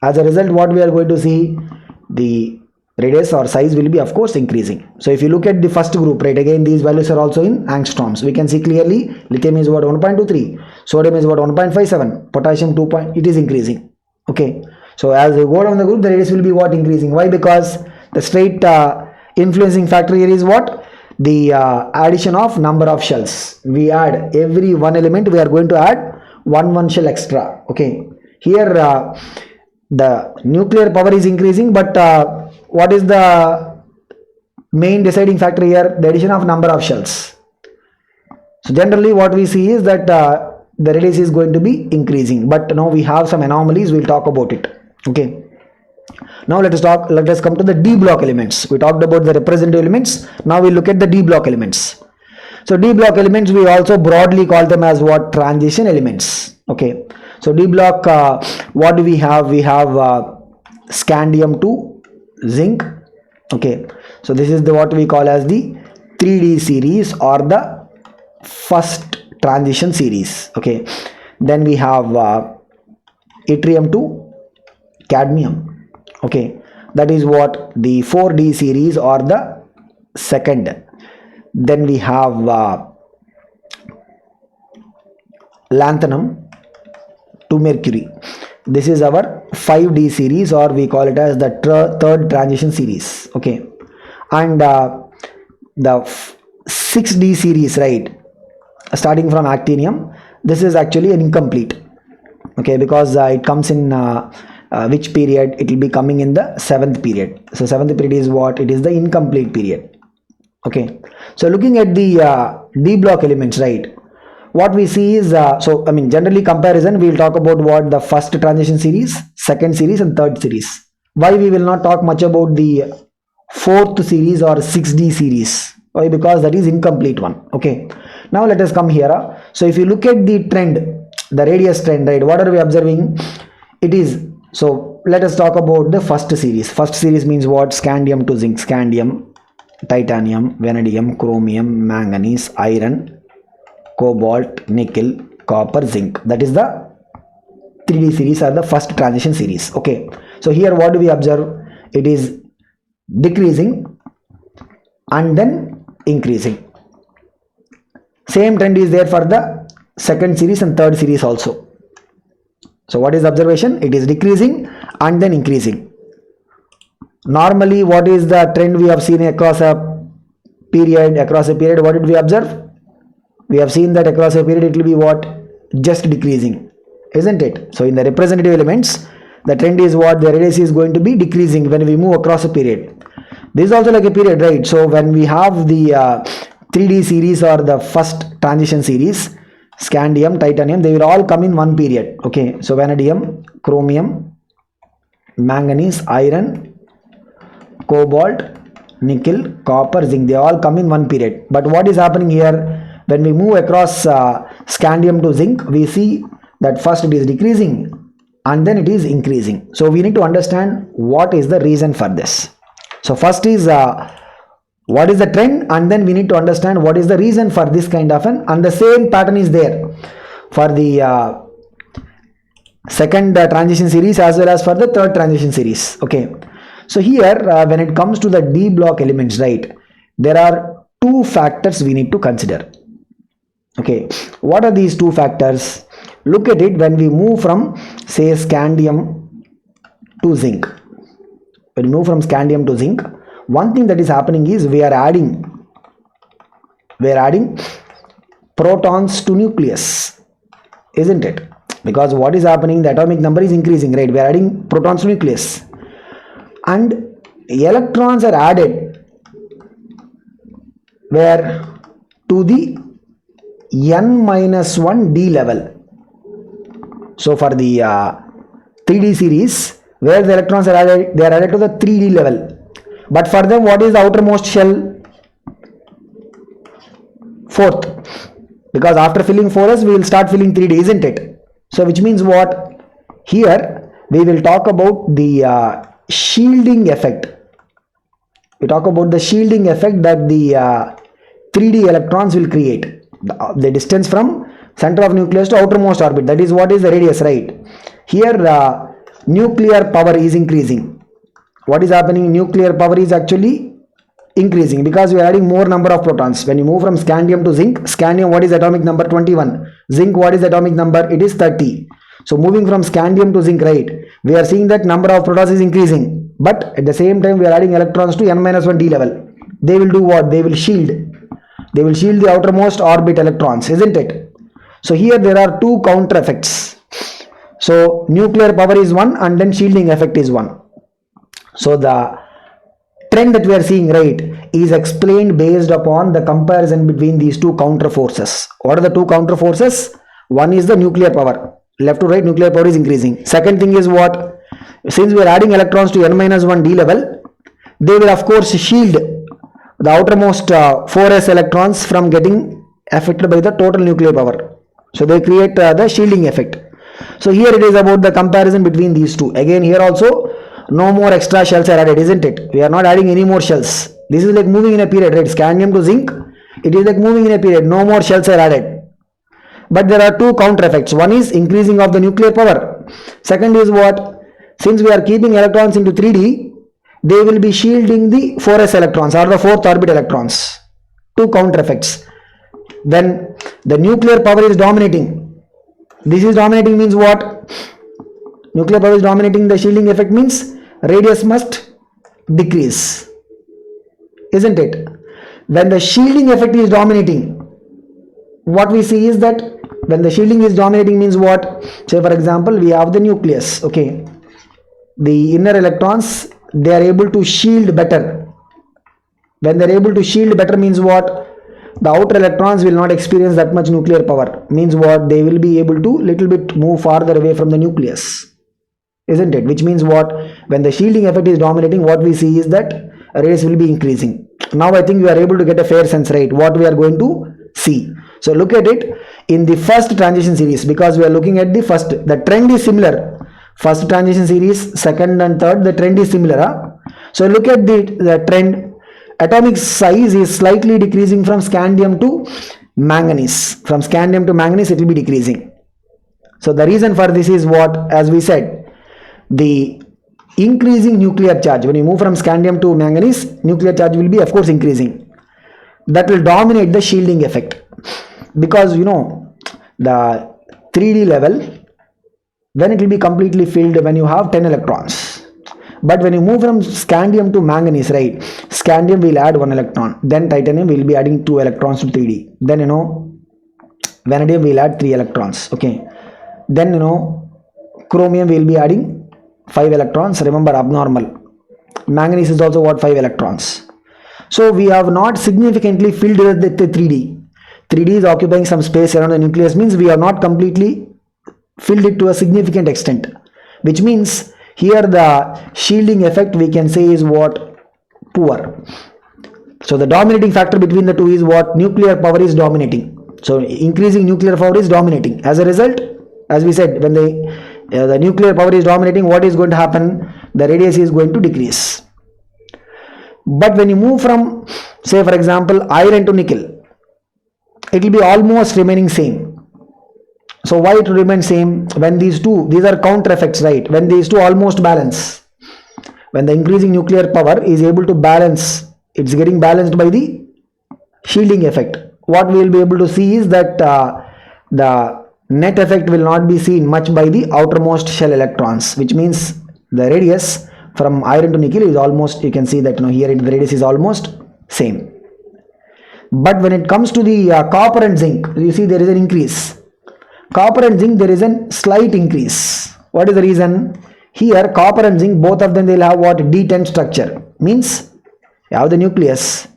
As a result, what we are going to see, the radius or size will be of course increasing. So if you look at the first group, right, again these values are also in angstroms. We can see clearly lithium is what? 1.23, sodium is what? 1.57, potassium 2. It is increasing. Okay, so as we go down the group, the radius will be what? Increasing. Why? Because the straight influencing factor here is what? The addition of number of shells. We add every one element, we are going to add one shell extra. Okay, here the nuclear power is increasing, but what is the main deciding factor here? The addition of number of shells. So generally what we see is that the radius is going to be increasing, but now we have some anomalies. We'll talk about it. Okay, now let us come to the D block elements. We talked about the representative elements. Now we look at the D block elements. So D block elements, we also broadly call them as what? Transition elements. Okay, so D block, what do we have? We have scandium to zinc. Okay, so this is the what we call as the 3D series or the first transition series. Okay, then we have yttrium to cadmium. Okay, that is what? The 4D series or the second. Then we have lanthanum to mercury. This is our 5D series, or we call it as the third transition series. Okay, and the 6D series, right, starting from actinium, this is actually an incomplete. Okay, because it comes in which period? It will be coming in the 7th period. So 7th period is what? It is the incomplete period. Okay, so looking at the D block elements, right, what we see is generally comparison, we will talk about what? The first transition series, second series and third series. Why we will not talk much about the 4th series or 6D series? Why? Because that is incomplete one. Okay, now let us come here. So if you look at the trend, the radius trend, right, what are we observing? It is, so let us talk about the first series. First series means what? Scandium to zinc, scandium, titanium, vanadium, chromium, manganese, iron, cobalt, nickel, copper, zinc. That is the 3D series or the first transition series. Okay, so here what do we observe? It is decreasing and then increasing. Same trend is there for the second series and third series also. So what is the observation? It is decreasing and then increasing. Normally what is the trend we have seen across a period? What did we observe? We have seen that across a period it will be what? Just decreasing, isn't it? So in the representative elements, the trend is what? The radius is going to be decreasing when we move across a period. This is also like a period, right? So when we have the 3D series or the first transition series, scandium, titanium, they will all come in one period. Okay, so vanadium, chromium, manganese, iron, cobalt, nickel, copper, zinc, they all come in one period. But what is happening here? When we move across scandium to zinc, we see that first it is decreasing and then it is increasing. So we need to understand what is the reason for this. So first is what is the trend, and then we need to understand what is the reason for this kind of and the same pattern is there for the second transition series as well as for the third transition series. Okay, so here when it comes to the D block elements, right, there are two factors we need to consider. Okay, what are these two factors? Look at it when we move from, say, scandium to zinc. When we move from scandium to zinc, one thing that is happening is we are adding protons to nucleus, isn't it? Because what is happening, the atomic number is increasing, right? We are adding protons to nucleus, and electrons are added where to the n-1 d level. So for the 3D series, where the electrons are added, they are added to the 3D level. But for them, what is the outermost shell? 4th. Because after filling 4s, we will start filling 3D, isn't it? So which means what? Here we will talk about the shielding effect. We talk about the shielding effect that the 3D electrons will create. The distance from center of nucleus to outermost orbit, that is what is the radius, right? Here nuclear power is increasing. What is happening? Nuclear power is actually increasing because we are adding more number of protons. When you move from scandium to zinc, scandium, what is atomic number? 21. Zinc, what is atomic number? It is 30. So moving from scandium to zinc, right, we are seeing that number of protons is increasing, but at the same time we are adding electrons to n-1 d level. They will do what? They will shield the outermost orbit electrons, isn't it? So here there are two counter effects. So nuclear power is one and then shielding effect is one. So the trend that we are seeing, right, is explained based upon the comparison between these two counter forces. What are the two counter forces? One is the nuclear power. Left to right, nuclear power is increasing. Second thing is what? Since we are adding electrons to n-1 d level, they will of course shield the outermost 4s electrons from getting affected by the total nuclear power. So they create the shielding effect. So here it is about the comparison between these two. Again, here also no more extra shells are added, isn't it? We are not adding any more shells. This is like moving in a period, right? Scandium to zinc, it is like moving in a period. No more shells are added. But there are two counter effects. One is increasing of the nuclear power. Second is what? Since we are keeping electrons into 3D, they will be shielding the 4s electrons or the 4th orbit electrons. Two counter effects. When the nuclear power is dominating, this is dominating means what? Nuclear power is dominating, the shielding effect means radius must decrease, isn't it? When the shielding effect is dominating, what we see is that when the shielding is dominating means what? Say for example, we have the nucleus, okay, the inner electrons, they are able to shield better. When they are able to shield better means what? The outer electrons will not experience that much nuclear power. Means what? They will be able to little bit move farther away from the nucleus, isn't it? Which means what? When the shielding effect is dominating, what we see is that radius will be increasing. Now I think we are able to get a fair sense, right, what we are going to see. So look at it in the first transition series, because we are looking at the trend is similar. First transition series, second and third, the trend is similar. So look at the trend. Atomic size is slightly decreasing from scandium to manganese. From scandium to manganese, it will be decreasing. So the reason for this is what? As we said, the increasing nuclear charge. When you move from scandium to manganese, nuclear charge will be of course increasing. That will dominate the shielding effect, because you know the 3D level, when it will be completely filled when you have 10 electrons. But when you move from scandium to manganese, right, scandium will add 1 electron, then titanium will be adding 2 electrons to 3D, then vanadium will add 3 electrons, okay, then chromium will be adding 5 electrons, remember abnormal. Manganese is also what? 5 electrons. So we have not significantly filled the 3D. 3D is occupying some space around the nucleus, means we have not completely filled it to a significant extent, which means here the shielding effect we can say is what? Poor. So the dominating factor between the two is what? Nuclear power is dominating. So increasing nuclear power is dominating. As a result, as we said, when the nuclear power is dominating, what is going to happen? The radius is going to decrease. But when you move from, say for example, iron to nickel, it will be almost remaining same. So why it will remain same? When these are counter effects, right? When these two almost balance, when the increasing nuclear power is able to balance, it's getting balanced by the shielding effect. What we will be able to see is that the net effect will not be seen much by the outermost shell electrons, which means the radius from iron to nickel is almost, you can see that here the radius is almost same. But when it comes to the copper and zinc, you see there is an increase. Copper and zinc, there is a slight increase. What is the reason? Here copper and zinc, both of them, they will have what? D10 structure. Means you have the nucleus.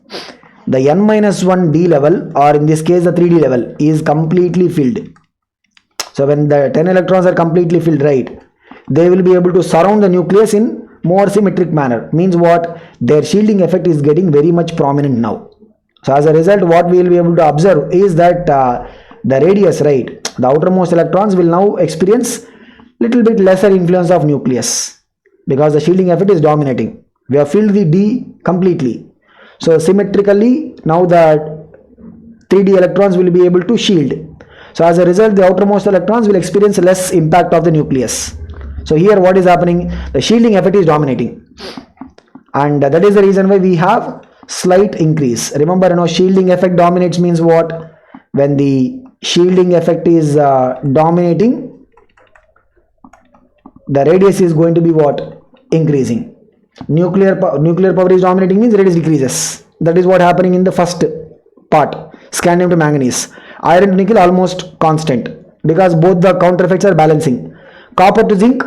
The n-1 d level, or in this case the 3d level, is completely filled. So when the 10 electrons are completely filled, right, they will be able to surround the nucleus in more symmetric manner. Means what? Their shielding effect is getting very much prominent now. So as a result, what we will be able to observe is that the radius, right, the outermost electrons will now experience little bit lesser influence of nucleus, because the shielding effect is dominating. We have filled the D completely. So symmetrically, now the 3d electrons will be able to shield. So as a result, the outermost electrons will experience less impact of the nucleus. So here what is happening? The shielding effect is dominating, and that is the reason why we have slight increase. Remember, shielding effect dominates means what? When the shielding effect is dominating, the radius is going to be what? Increasing. Nuclear power is dominating means radius decreases. That is what happening in the first part, scandium to manganese. Iron to nickel almost constant, because both the counter effects are balancing. Copper to zinc,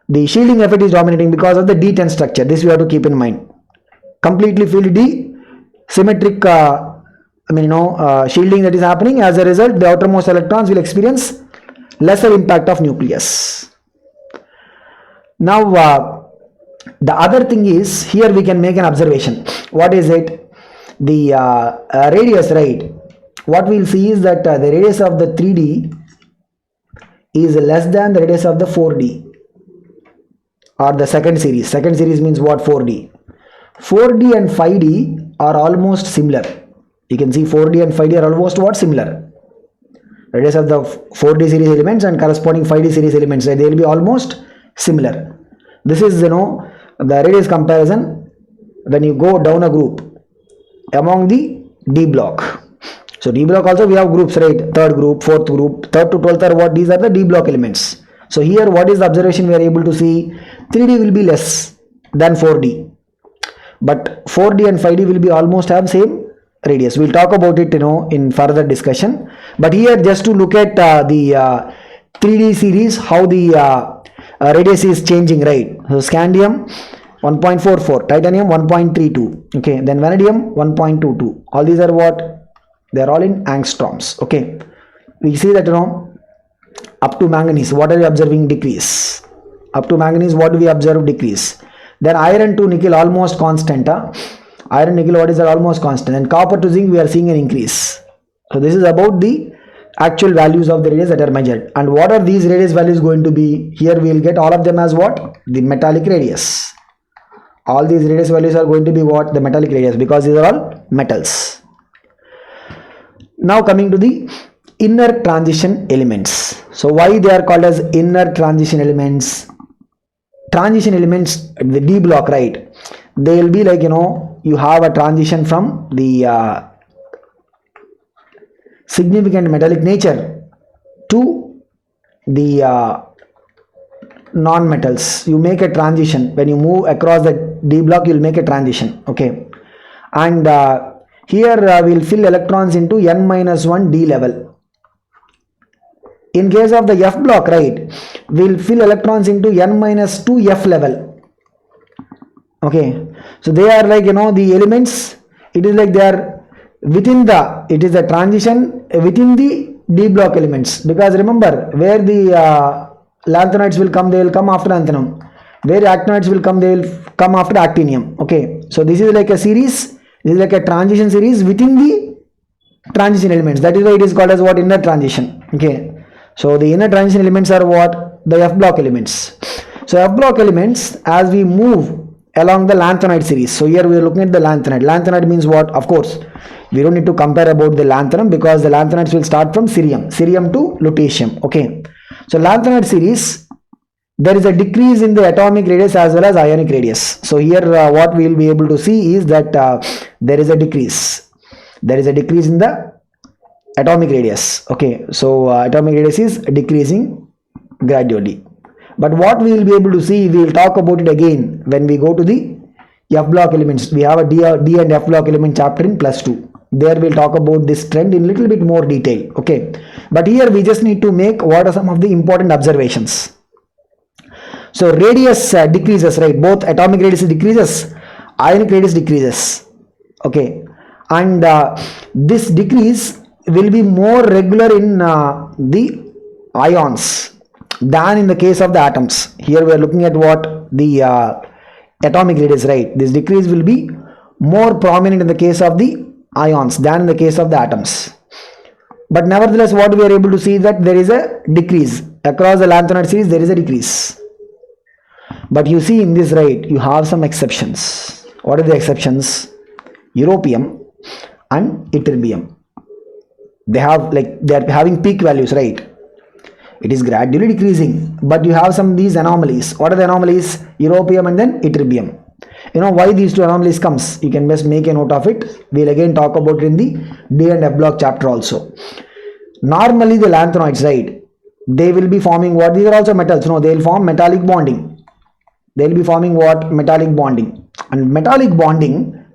the shielding effect is dominating because of the D10 structure. This we have to keep in mind. Completely filled D, symmetric shielding that is happening. As a result, the outermost electrons will experience lesser impact of nucleus. Now the other thing is, here we can make an observation. What is it? The radius, right? What we will see is that the radius of the 3D is less than the radius of the 4D, or the second series. Second series means what? 4D. 4D and 5D are almost similar. You can see 4D and 5D are almost what? Similar. Radius of the 4D series elements and corresponding 5D series elements, right? They will be almost similar. This is the radius comparison when you go down a group among the D block. So D block also we have groups, right? Third group, fourth group, third to 12th are what? These are the D block elements. So here what is the observation we are able to see? 3D will be less than 4D, but 4D and 5D will be almost have same radius. We'll talk about it in further discussion, but here just to look at the 3D series, how the radius is changing, right? So scandium 1.44, titanium 1.32, okay, then vanadium 1.22. All these are what? They are all in angstroms. Okay, we see that up to manganese, what are we observing? Decrease. Up to manganese, what do we observe? Decrease. Then iron to nickel almost constant. Iron nickel, what is that? Almost constant. And copper to zinc, we are seeing an increase. So this is about the actual values of the radius that are measured. And what are these radius values going to be? Here we will get all of them as what? The metallic radius. All these radius values are going to be what? The metallic radius, because these are all metals. Now coming to the inner transition elements. So why they are called as inner transition elements? Transition elements, the D block, right? They will be like, you have a transition from the significant metallic nature to the non-metals. You make a transition. When you move across the D block, you will make a transition. Okay. And here we will fill electrons into n-1 D level. In case of the F block, right, we will fill electrons into n-2 F level. Okay. So they are like, the elements, it is like they are within it is a transition within the D block elements. Because remember, where the lanthanides will come, they will come after lanthanum. Where actinides will come, they will come after actinium. Okay. So this is like a series. This is like a transition series within the transition elements. That is why it is called as what? Inner transition. Okay. So the inner transition elements are what? The F block elements. So F block elements, as we move along the lanthanide series. So here we are looking at the lanthanide. Lanthanide means what? Of course, we don't need to compare about the lanthanum because the lanthanides will start from cerium to lutetium. Okay. So lanthanide series, there is a decrease in the atomic radius as well as ionic radius. So here what we will be able to see is that there is a decrease. There is a decrease in the atomic radius. Okay. So atomic radius is decreasing gradually. But what we will be able to see, we will talk about it again when we go to the F block elements. We have a D and F block element chapter in +2. There we'll talk about this trend in little bit more detail. Okay. But here we just need to make what are some of the important observations. So radius decreases, right? Both atomic radius decreases, ionic radius decreases. Okay. And this decrease will be more regular in the ions than in the case of the atoms. Here we are looking at what the atomic radius, right? This decrease will be more prominent in the case of the ions than in the case of the atoms. But nevertheless, what we are able to see that there is a decrease across the lanthanide series. There is a decrease. But you see in this, right, you have some exceptions. What are the exceptions? Europium and ytterbium. They are having peak values, right? It is gradually decreasing, but you have some of these anomalies. What are the anomalies? Europium and then ytterbium. You know why these two anomalies comes? You can just make a note of it. We'll again talk about it in the D and F block chapter also. Normally the lanthanoids, right, they will be forming what? These are also metals. No, they will form metallic bonding. They will be forming what? Metallic bonding. And metallic bonding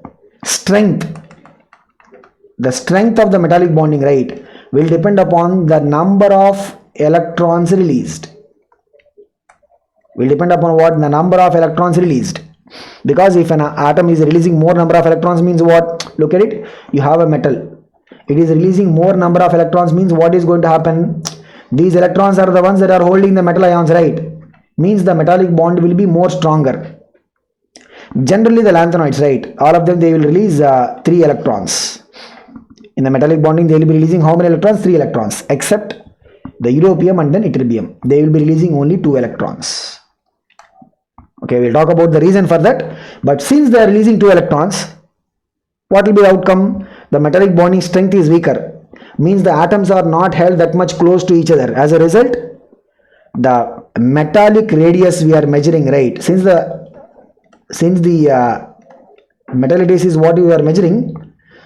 strength, the strength of the metallic bonding, right, will depend upon the number of electrons released. Will depend upon what? The number of electrons released. Because if an atom is releasing more number of electrons means what? Look at it. You have a metal. It is releasing more number of electrons means what is going to happen? These electrons are the ones that are holding the metal ions, right? Means the metallic bond will be more stronger. Generally the lanthanoids, right, all of them, they will release 3 electrons. In the metallic bonding they will be releasing how many electrons? 3 electrons. Except the europium and then ytterbium, they will be releasing only 2 electrons. Okay, we'll talk about the reason for that. But since they are releasing 2 electrons, what will be the outcome? The metallic bonding strength is weaker. Means the atoms are not held that much close to each other. As a result, the metallic radius we are measuring, right? Since the metallic radius is what we are measuring,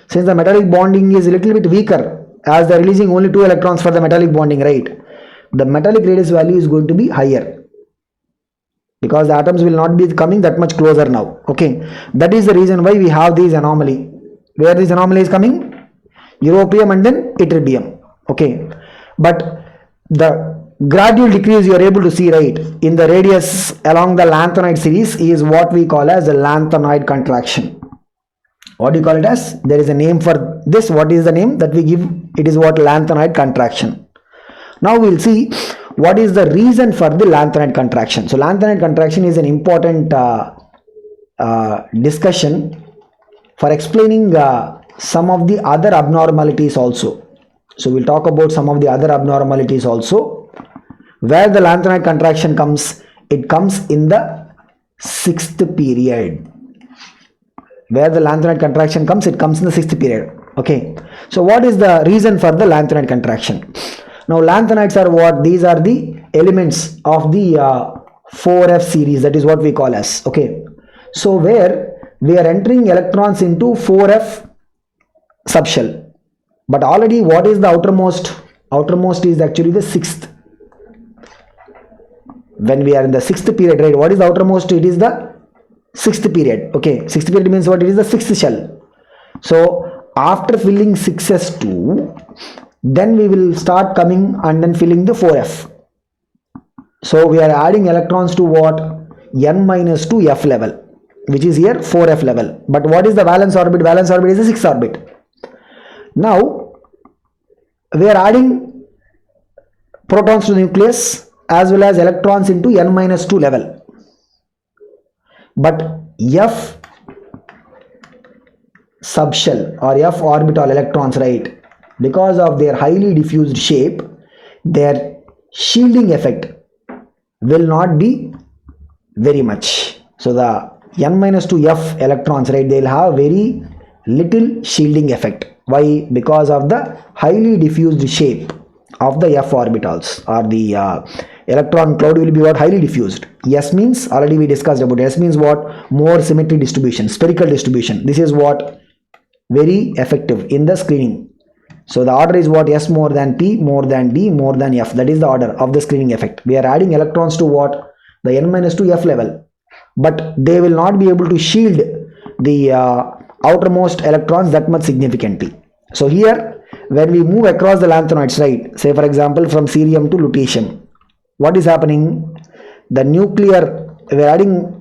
since the metallic bonding is a little bit weaker, as they are releasing only 2 electrons for the metallic bonding, right, the metallic radius value is going to be higher because the atoms will not be coming that much closer now. Okay, that is the reason why we have this anomaly. Where this anomaly is coming? Europium and then ytterbium. Okay, but the gradual decrease you are able to see, right, in the radius along the lanthanide series is what we call as the lanthanoid contraction. What do you call it as? There is a name for this. What is the name that we give? It is what? Lanthanoid contraction. Now we will see what is the reason for the lanthanoid contraction. So lanthanoid contraction is an important discussion for explaining some of the other abnormalities also. So we'll talk about some of the other abnormalities also. Where the lanthanoid contraction comes, it comes in the 6th period. Where the lanthanoid contraction comes, it comes in the 6th period. Okay, so what is the reason for the lanthanoid contraction? Now lanthanides are what? These are the elements of the 4f series, that is what we call as. Okay, so where we are entering electrons into 4f subshell, but already what is the outermost? Outermost is actually the 6th. When we are in the 6th period, right, what is the outermost? It is the 6th period. Okay, 6th period means what? It is the 6th shell. So after filling 6s2, then we will start coming and then filling the 4f. So we are adding electrons to what? n-2 f level, which is here 4f level. But what is the valence orbit? Valence orbit is the 6th orbit. Now we are adding protons to the nucleus as well as electrons into n-2 level. But f subshell or f orbital electrons, right, because of their highly diffused shape, their shielding effect will not be very much. So the n minus 2 f electrons, right, they'll have very little shielding effect. Why? Because of the highly diffused shape of the f orbitals, or the electron cloud will be what? Highly diffused. S means, already we discussed about, S means what? More symmetry distribution, spherical distribution. This is what? Very effective in the screening. So the order is what? S more than P, more than D, more than F. That is the order of the screening effect. We are adding electrons to what? The n minus 2 F level. But they will not be able to shield the outermost electrons that much significantly. So here, when we move across the lanthanoids, right, say for example from cerium to lutetium, what is happening? The nuclear, we are adding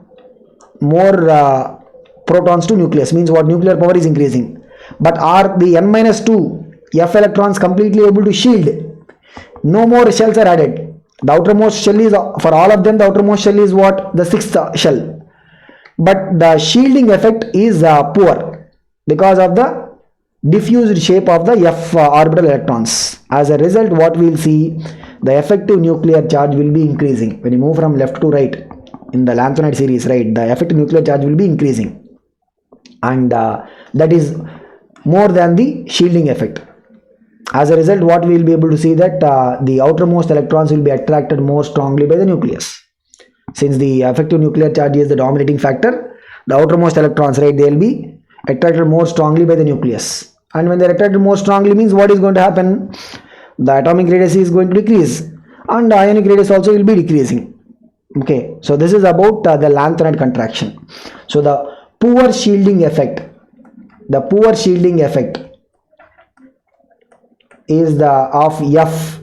more protons to nucleus, means what? Nuclear power is increasing. But are the n minus 2 F electrons completely able to shield? No more shells are added. The outermost shell is, for all of them, the outermost shell is what? The sixth shell. But the shielding effect is poor because of the diffused shape of the F orbital electrons. As a result, what we will see, the effective nuclear charge will be increasing. When you move from left to right in the lanthanoid series, right, the effective nuclear charge will be increasing. And that is more than the shielding effect. As a result, what we will be able to see that the outermost electrons will be attracted more strongly by the nucleus. Since the effective nuclear charge is the dominating factor, the outermost electrons, right, they will be attracted more strongly by the nucleus. And when they are attracted more strongly, means what is going to happen? The atomic radius is going to decrease, and the ionic radius also will be decreasing. Okay, so this is about the lanthanoid contraction. So the poor shielding effect, is the of F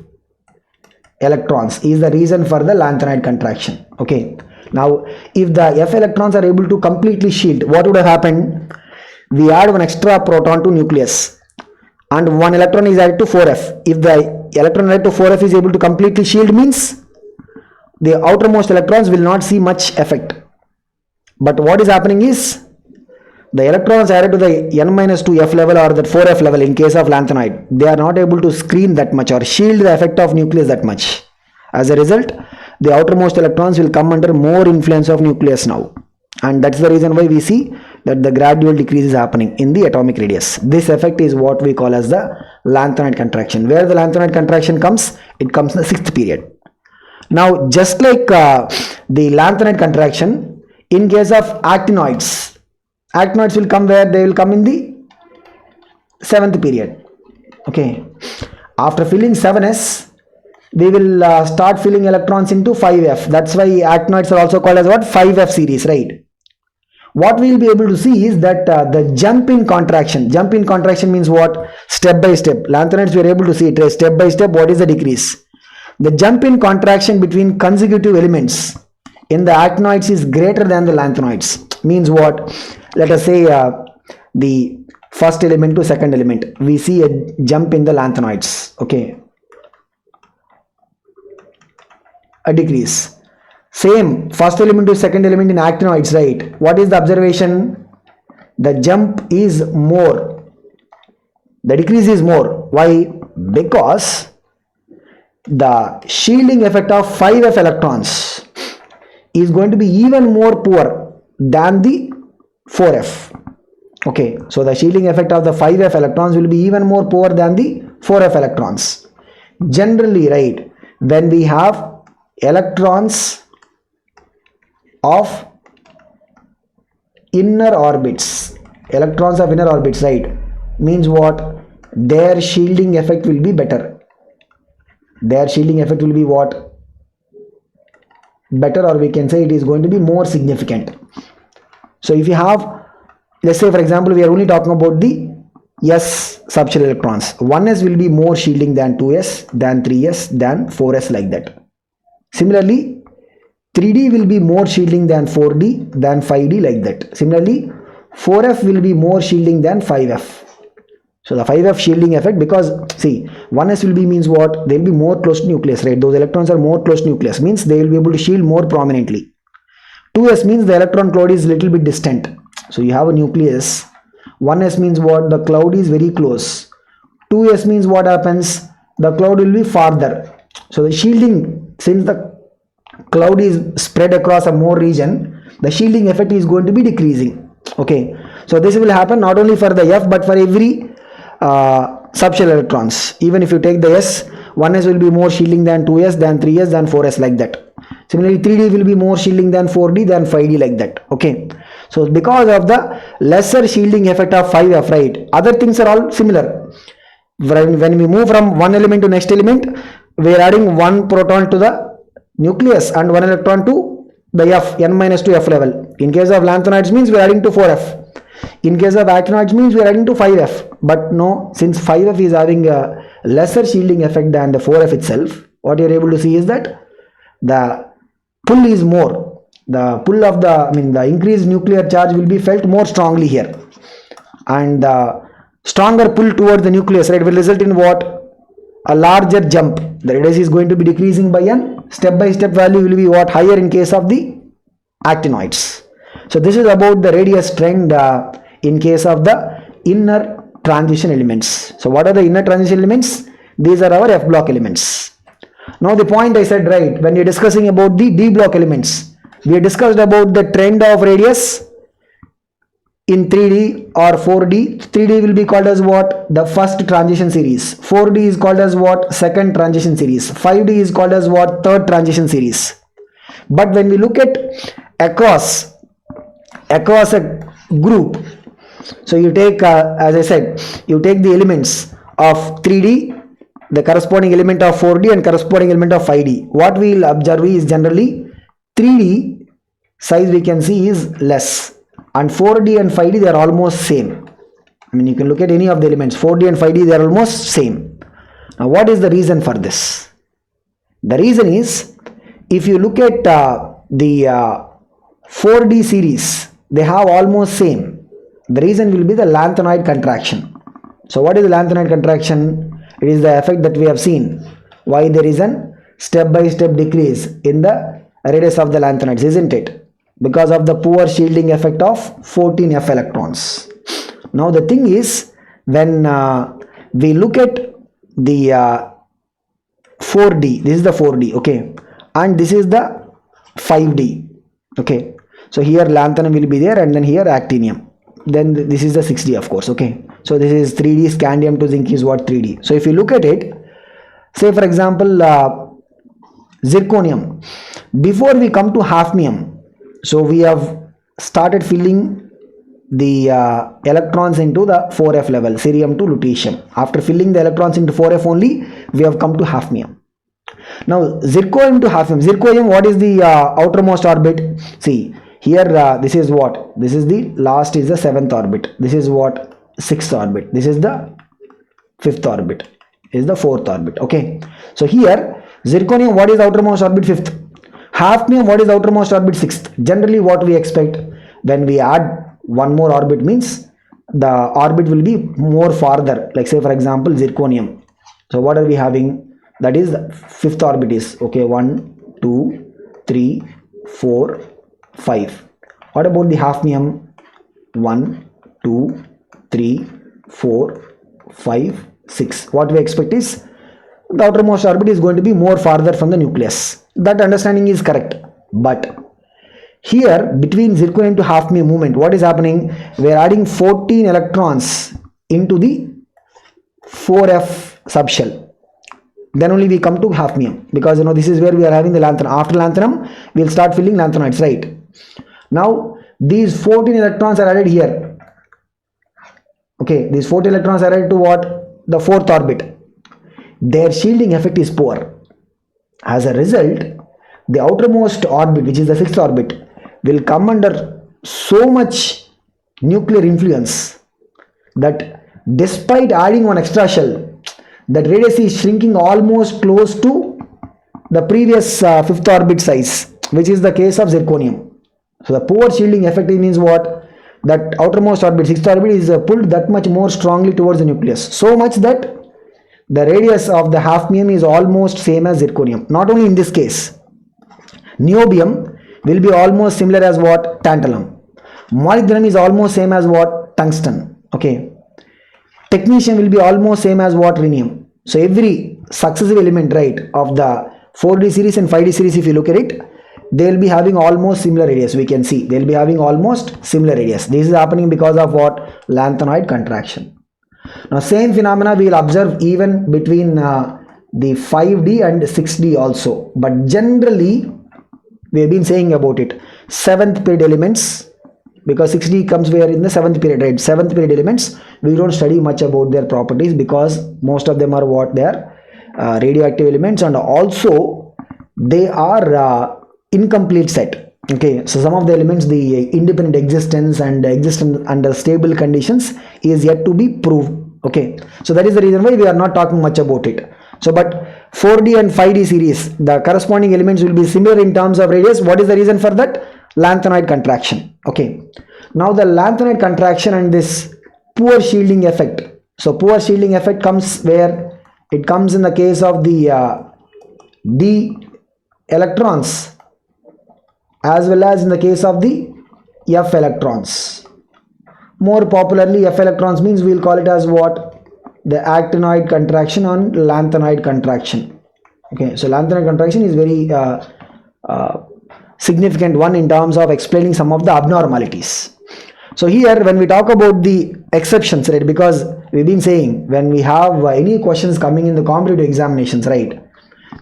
electrons is the reason for the lanthanoid contraction. Okay, now if the F electrons are able to completely shield, what would have happened? We add one extra proton to nucleus and one electron is added to 4f. If the electron added to 4f is able to completely shield, means the outermost electrons will not see much effect. But what is happening is, the electrons added to the n minus 2 f level or that 4f level in case of lanthanoid, they are not able to screen that much or shield the effect of nucleus that much. As a result, the outermost electrons will come under more influence of nucleus now. And that's the reason why we see that the gradual decrease is happening in the atomic radius. This effect is what we call as the lanthanoid contraction. Where the lanthanoid contraction comes, it comes in the 6th period. Now, just like the lanthanoid contraction, in case of actinoids will come where? They will come in the 7th period. Okay, after filling 7s, we will start filling electrons into 5f. That's why actinoids are also called as what? 5f series, right? What we will be able to see is that the jump in contraction means what? Step by step. Lanthanoids we are able to see it step by step. What is the decrease? The jump in contraction between consecutive elements in the actinoids is greater than the lanthanoids. Means what? Let us say the first element to second element, we see a jump in the lanthanoids. Okay, a decrease. Same first element to second element in actinoids, right? What is the observation? The jump is more, the decrease is more. Why? Because the shielding effect of 5f electrons is going to be even more poor than the 4f. Okay, so the shielding effect of the 5f electrons will be even more poor than the 4f electrons. Generally, right, when we have electrons of inner orbits, right, means what? Their shielding effect will be better. Their shielding effect will be what? Better, or we can say it is going to be more significant. So if you have, let's say for example, we are only talking about the S subshell electrons. 1s will be more shielding than 2s, than 3s, than 4s, like that. Similarly, 3d will be more shielding than 4d, than 5d, like that. Similarly, 4f will be more shielding than 5f. So the 5f shielding effect, because see, 1s will be means what? They will be more close to nucleus, right? Those electrons are more close to nucleus, means they will be able to shield more prominently. 2s means the electron cloud is little bit distant. So you have a nucleus. 1s means what? The cloud is very close. 2s means what happens? The cloud will be farther. So the shielding, since the cloud is spread across a more region, the shielding effect is going to be decreasing. Okay, so this will happen not only for the F but for every subshell electrons. Even if you take the S, 1s will be more shielding than 2s, than 3s, than 4s, like that. Similarly, 3d will be more shielding than 4d, than 5d, like that. Okay, so because of the lesser shielding effect of 5f, right, other things are all similar. When we move from one element to next element, we are adding one proton to the nucleus and one electron to the F, n minus 2 F level. In case of lanthanoids means we are adding to 4f. In case of actinoids means we are adding to 5f. But no, since 5f is having a lesser shielding effect than the 4f itself, what you are able to see is that the pull is more. The pull of the increased nuclear charge will be felt more strongly here. And the stronger pull towards the nucleus, right, will result in what? A larger jump. The radius is going to be decreasing by n. Step by step value will be what? Higher in case of the actinoids. So this is about the radius trend in case of the inner transition elements. So what are the inner transition elements? These are our F block elements. Now the point I said, right, when you're discussing about the D block elements, we discussed about the trend of radius in 3D or 4D. 3D will be called as what? The first transition series. 4D is called as what? Second transition series. 5D is called as what? Third transition series. But when we look at across a group, so you take as I said, you take the elements of 3D, the corresponding element of 4D and corresponding element of 5D. What we will observe is generally 3D size we can see is less, and 4D and 5D they are almost same. I mean, you can look at any of the elements, 4D and 5D they are almost same. Now what is the reason for this? The reason is, if you look at the 4D series, they have almost same. The reason will be the lanthanoid contraction. So what is the lanthanoid contraction? It is the effect that we have seen. Why there is a step-by-step decrease in the radius of the lanthanoids, isn't it? Because of the poor shielding effect of 14f electrons. Now the thing is, when we look at the 4D, this is the 4D, okay, and this is the 5D, okay. So here lanthanum will be there, and then here actinium. Then this is the 6D, of course, okay. So this is 3D, scandium to zinc is what? 3D. So if you look at it, say for example zirconium, before we come to hafnium, so we have started filling the electrons into the 4f level, cerium to lutetium. After filling the electrons into 4f only, we have come to hafnium. Now zirconium to hafnium. Zirconium, what is the outermost orbit? See here, this is what? This is the last, is the 7th orbit. This is what? 6th orbit. This is the 5th orbit. Is the 4th orbit. Okay. So here zirconium, what is outermost orbit? 5th. Hafnium, what is outermost orbit? 6th. Generally what we expect, when we add one more orbit means the orbit will be more farther. Like say for example zirconium. So what are we having? That is the 5th orbit is, okay, 1, 2, 3, 4, 5. What about the hafnium? 1, 2, 3, 4, 5, 6. What we expect is the outermost orbit is going to be more farther from the nucleus. That understanding is correct. But here between zirconium to hafnium movement, what is happening? We are adding 14 electrons into the 4f subshell. Then only we come to hafnium, because you know this is where we are having the lanthanum. After lanthanum, we will start filling lanthanoids, right? Now these 14 electrons are added here. Okay, these 14 electrons are added to what? The 4th orbit. Their shielding effect is poor. As a result, the outermost orbit, which is the 6th orbit, will come under so much nuclear influence that despite adding one extra shell, that radius is shrinking almost close to the previous 5th orbit size, which is the case of zirconium. So the poor shielding effect means what? That outermost orbit, 6th orbit, is pulled that much more strongly towards the nucleus, so much that the radius of the hafnium is almost same as zirconium. Not only in this case, niobium will be almost similar as what? Tantalum. Molybdenum is almost same as what? Tungsten. Okay. Technetium will be almost same as what? Rhenium. So every successive element, right, of the 4D series and 5D series, if you look at it, they'll be having almost similar radius. We can see they'll be having almost similar radius. This is happening because of what? Lanthanoid contraction. Now same phenomena we will observe even between the 5D and 6D also, but generally we have been saying about it, 7th period elements, because 6D comes where in the 7th period, right? 7th period elements, we don't study much about their properties because most of them are what? They are radioactive elements, and also they are incomplete set. Okay, so some of the elements, the independent existence and existence under stable conditions is yet to be proved. Okay, so that is the reason why we are not talking much about it. So but 4D and 5D series, the corresponding elements will be similar in terms of radius. What is the reason for that? Lanthanoid contraction. Okay, now the lanthanoid contraction and this poor shielding effect. So poor shielding effect comes where? It comes in the case of the D electrons as well as in the case of the F electrons. More popularly, F electrons means we will call it as what? The actinoid contraction and lanthanoid contraction. Okay, so lanthanoid contraction is very significant one in terms of explaining some of the abnormalities. So here when we talk about the exceptions, right, because we've been saying when we have any questions coming in the competitive examinations, right,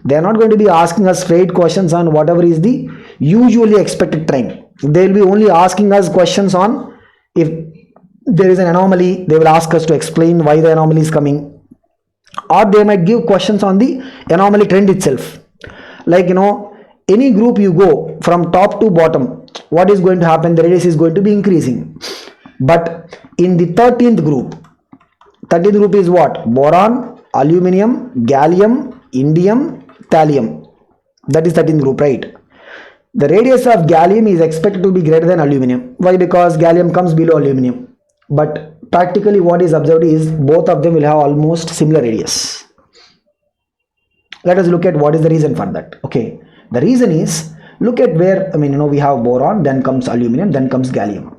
they are not going to be asking us straight questions on whatever is the usually expected trend. They will be only asking us questions on if there is an anomaly, they will ask us to explain why the anomaly is coming, or they might give questions on the anomaly trend itself. Like, you know, any group you go from top to bottom, what is going to happen? The radius is going to be increasing. But in the 13th group is what? Boron, aluminum, gallium, indium, thallium. That is 13th group, right? The radius of gallium is expected to be greater than aluminum. Why? Because gallium comes below aluminum. But practically what is observed is both of them will have almost similar radius. Let us look at what is the reason for that. Okay, the reason is, look at where, I mean, you know, we have boron, then comes aluminum, then comes gallium.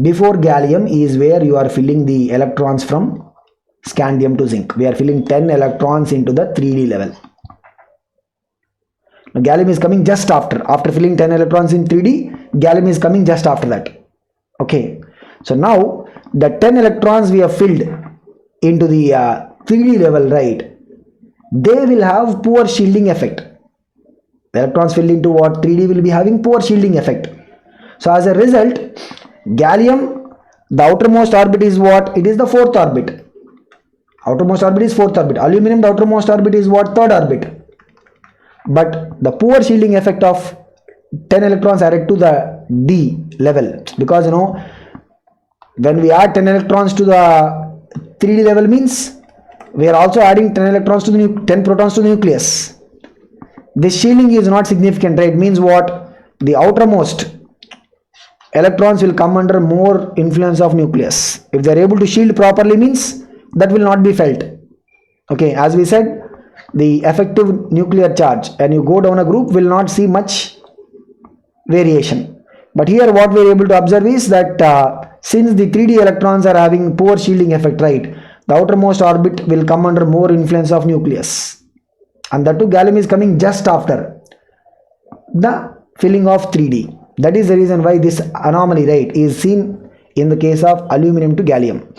Before gallium is where you are filling the electrons from scandium to zinc. We are filling 10 electrons into the 3D level. Now gallium is coming just after filling 10 electrons in 3D, gallium is coming just after that. Okay, so now the 10 electrons we have filled into the 3D level, right, they will have poor shielding effect. The electrons filled into what? 3D will be having poor shielding effect. So as a result, gallium, the outermost orbit is what? It is the 4th orbit. Outermost orbit is 4th orbit. Aluminum, the outermost orbit is what? 3rd orbit. But the poor shielding effect of 10 electrons added to the D level, because, you know, when we add 10 electrons to the 3D level means we are also adding 10 electrons to the 10 protons to the nucleus. This shielding is not significant, right? It means what? The outermost electrons will come under more influence of nucleus. If they are able to shield properly means that will not be felt. Okay, as we said, the effective nuclear charge and you go down a group will not see much variation. But here what we are able to observe is that since the 3D electrons are having poor shielding effect, right, the outermost orbit will come under more influence of nucleus, and that too gallium is coming just after the filling of 3D. That is the reason why this anomaly, right, is seen in the case of aluminum to gallium.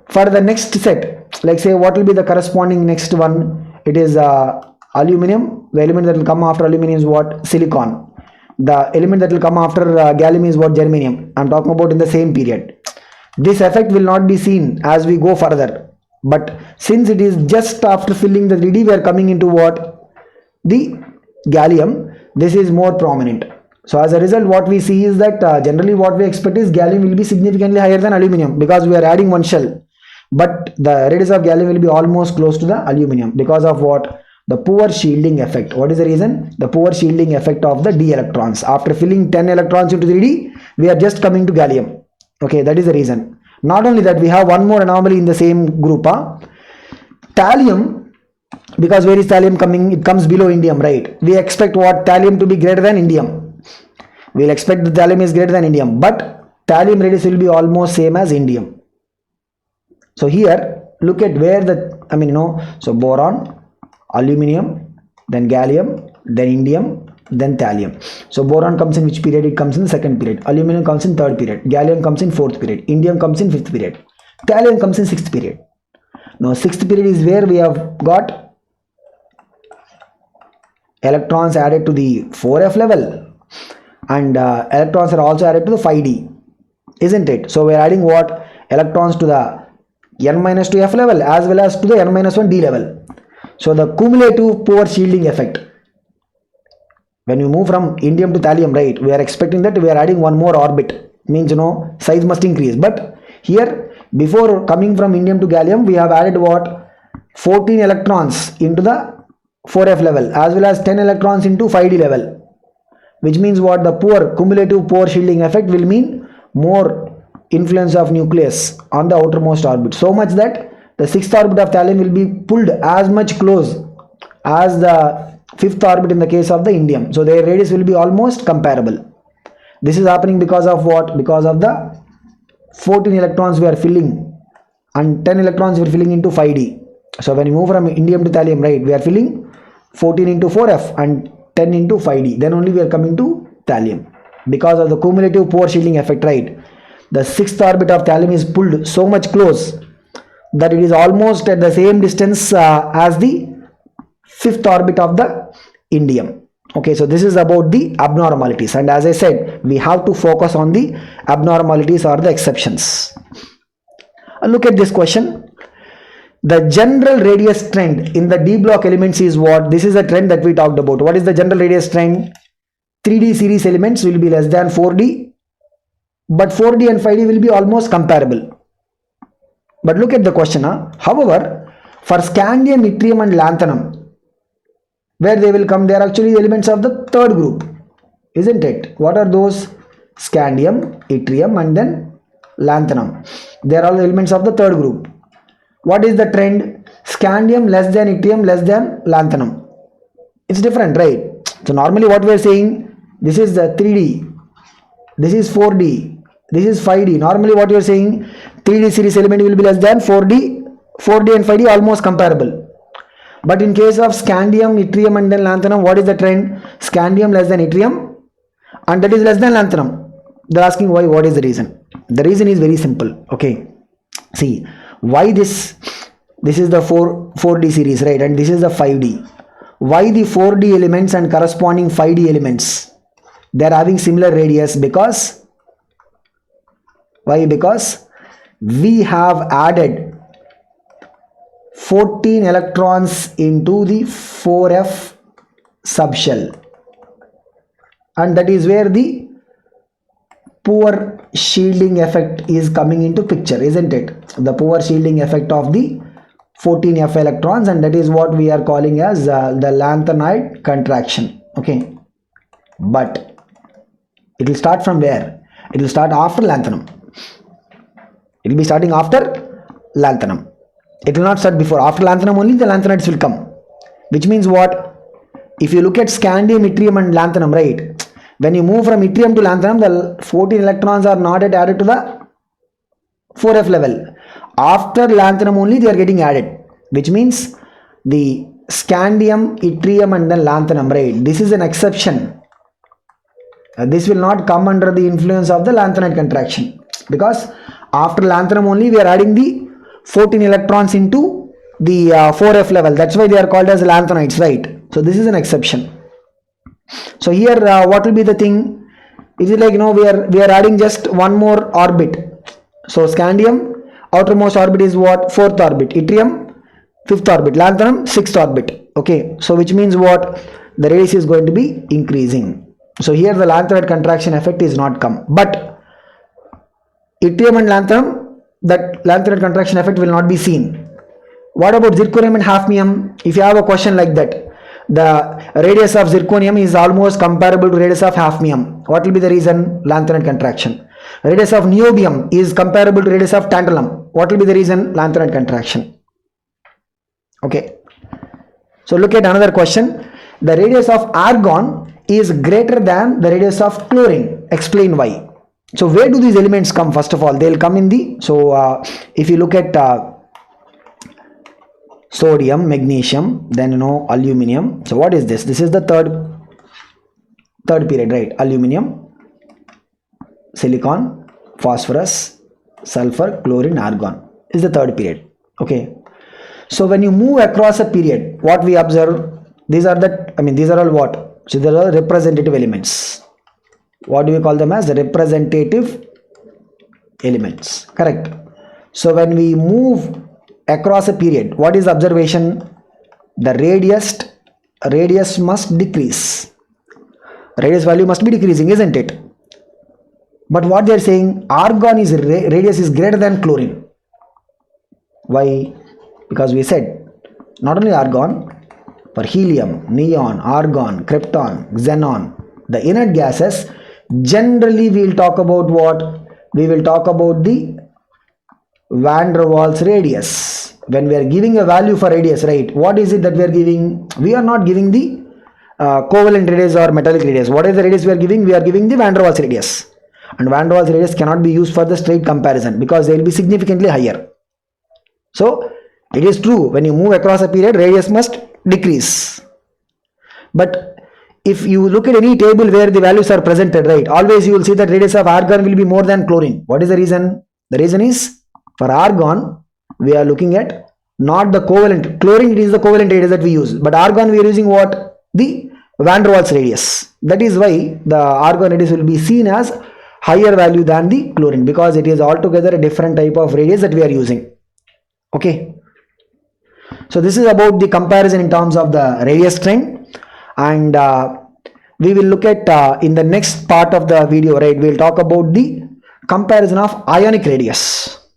For the next set, like say what will be the corresponding next one? It is aluminum. The element that will come after aluminum is what? Silicon. The element that will come after gallium is what? Germanium. I am talking about in the same period. This effect will not be seen as we go further, but since it is just after filling the 3D, we are coming into what? The gallium. This is more prominent. So as a result, what we see is that generally what we expect is gallium will be significantly higher than aluminum because we are adding one shell, but the radius of gallium will be almost close to the aluminum because of what? The poor shielding effect. What is the reason? The poor shielding effect of the d electrons. After filling 10 electrons into 3D, we are just coming to gallium. Okay, that is the reason. Not only that, we have one more anomaly in the same group. Thallium, because where is thallium coming? It comes below indium, right? We expect what? Thallium to be greater than indium. We will expect that thallium is greater than indium, but thallium radius will be almost same as indium. So here, look at where so boron, aluminum, then gallium, then indium, then thallium. So boron comes in which period? It comes in the second period. Aluminum comes in third period. Gallium comes in fourth period. Indium comes in fifth period. Thallium comes in sixth period. Now sixth period is where we have got electrons added to the 4f level, and electrons are also added to the 5d, isn't it? So we are adding what? Electrons to the n-2f level as well as to the n-1d level. So the cumulative poor shielding effect, when we move from indium to thallium, right, we are expecting that we are adding one more orbit, means size must increase. But here, before coming from indium to gallium, we have added what? 14 electrons into the 4f level as well as 10 electrons into 5d level, which means what? The cumulative poor shielding effect will mean more influence of nucleus on the outermost orbit, so much that the 6th orbit of thallium will be pulled as much close as the 5th orbit in the case of the indium. So their radius will be almost comparable. This is happening because of what? Because of the 14 electrons we are filling and 10 electrons we are filling into 5d. So when we move from indium to thallium, right, we are filling 14 into 4f and 10 into 5d. Then only we are coming to thallium. Because of the cumulative poor shielding effect, right, the 6th orbit of thallium is pulled so much close that it is almost at the same distance as the 5th orbit of the indium. Okay, so this is about the abnormalities, and as I said, we have to focus on the abnormalities or the exceptions. Look at this question. The general radius trend in the d block elements is what? This is a trend that we talked about. What is the general radius trend? 3d series elements will be less than 4d, but 4d and 5d will be almost comparable. But look at the question. However, for scandium, yttrium and lanthanum, where they will come, they are actually elements of the third group, isn't it? What are those? Scandium, yttrium and then lanthanum. They are all elements of the third group. What is the trend? Scandium less than yttrium less than lanthanum. It's different, right? So normally what we are saying, this is the 3d, this is 4d, this is 5d. Normally what you are saying, 3d series element will be less than 4d and 5d almost comparable. But in case of scandium, yttrium and then lanthanum, what is the trend? Scandium less than yttrium and that is less than lanthanum. They are asking why. What is the reason? The reason is very simple. Okay, see why this is the 4d series, right, and this is the 5d. Why the 4d elements and corresponding 5d elements, they are having similar radius? Because why? Because we have added 14 electrons into the 4f subshell, and that is where the poor shielding effect is coming into picture, isn't it? The poor shielding effect of the 14f electrons, and that is what we are calling as the lanthanoid contraction. Okay, but it will start from where? It will start after lanthanum. It will be starting after lanthanum. It will not start before. After lanthanum only the lanthanides will come, which means what? If you look at scandium, yttrium and lanthanum, right, when you move from yttrium to lanthanum, the 14 electrons are not yet added to the 4f level. After lanthanum only they are getting added, which means the scandium, yttrium and then lanthanum, right, this is an exception. This will not come under the influence of the lanthanoid contraction, because after lanthanum only we are adding the 14 electrons into the 4f level. That's why they are called as lanthanoids, right? So this is an exception. So here what will be the thing? It is like, we are adding just one more orbit. So scandium, outermost orbit is what? 4th orbit. Yttrium, 5th orbit. Lanthanum, 6th orbit. Okay, so which means what? The radius is going to be increasing. So here the lanthanoid contraction effect is not come, but yttrium and lanthanum, that lanthanoid contraction effect will not be seen. What about zirconium and hafnium? If you have a question like that, the radius of zirconium is almost comparable to radius of hafnium. What will be the reason? Lanthanoid contraction. Radius of niobium is comparable to radius of tantalum. What will be the reason? Lanthanoid contraction. Okay, so look at another question. The radius of argon is greater than the radius of chlorine. Explain why. So where do these elements come? First of all, they will come in the, if you look at sodium, magnesium, then aluminum. So what is this? This is the third third period, right? Aluminum, silicon, phosphorus, sulfur, chlorine, argon is the third period. Okay. So when you move across a period, what we observe, these are all what? So there are representative elements. What do we call them as? The representative elements. Correct. So when we move across a period, what is the observation? The radius must decrease. Radius value must be decreasing, isn't it? But what they are saying, argon is radius is greater than chlorine. Why? Because we said not only argon, for helium, neon, argon, krypton, xenon, the inert gases, generally we will talk about what? We will talk about the van der Waals radius. When we are giving a value for radius, right? What is it that we are giving? We are not giving the covalent radius or metallic radius. What is the radius we are giving? We are giving the van der Waals radius. And van der Waals radius cannot be used for the straight comparison because they will be significantly higher. So it is true, when you move across a period, radius must decrease. But if you look at any table where the values are presented, right, always you will see that radius of argon will be more than chlorine. What is the reason? The reason is, for argon, we are looking at not the covalent. Chlorine, it is the covalent radius that we use. But argon, we are using what? The van der Waals radius. That is why the argon radius will be seen as higher value than the chlorine, because it is altogether a different type of radius that we are using. Okay. So this is about the comparison in terms of the radius trend, and we will look at in the next part of the video, right, we will talk about the comparison of ionic radius.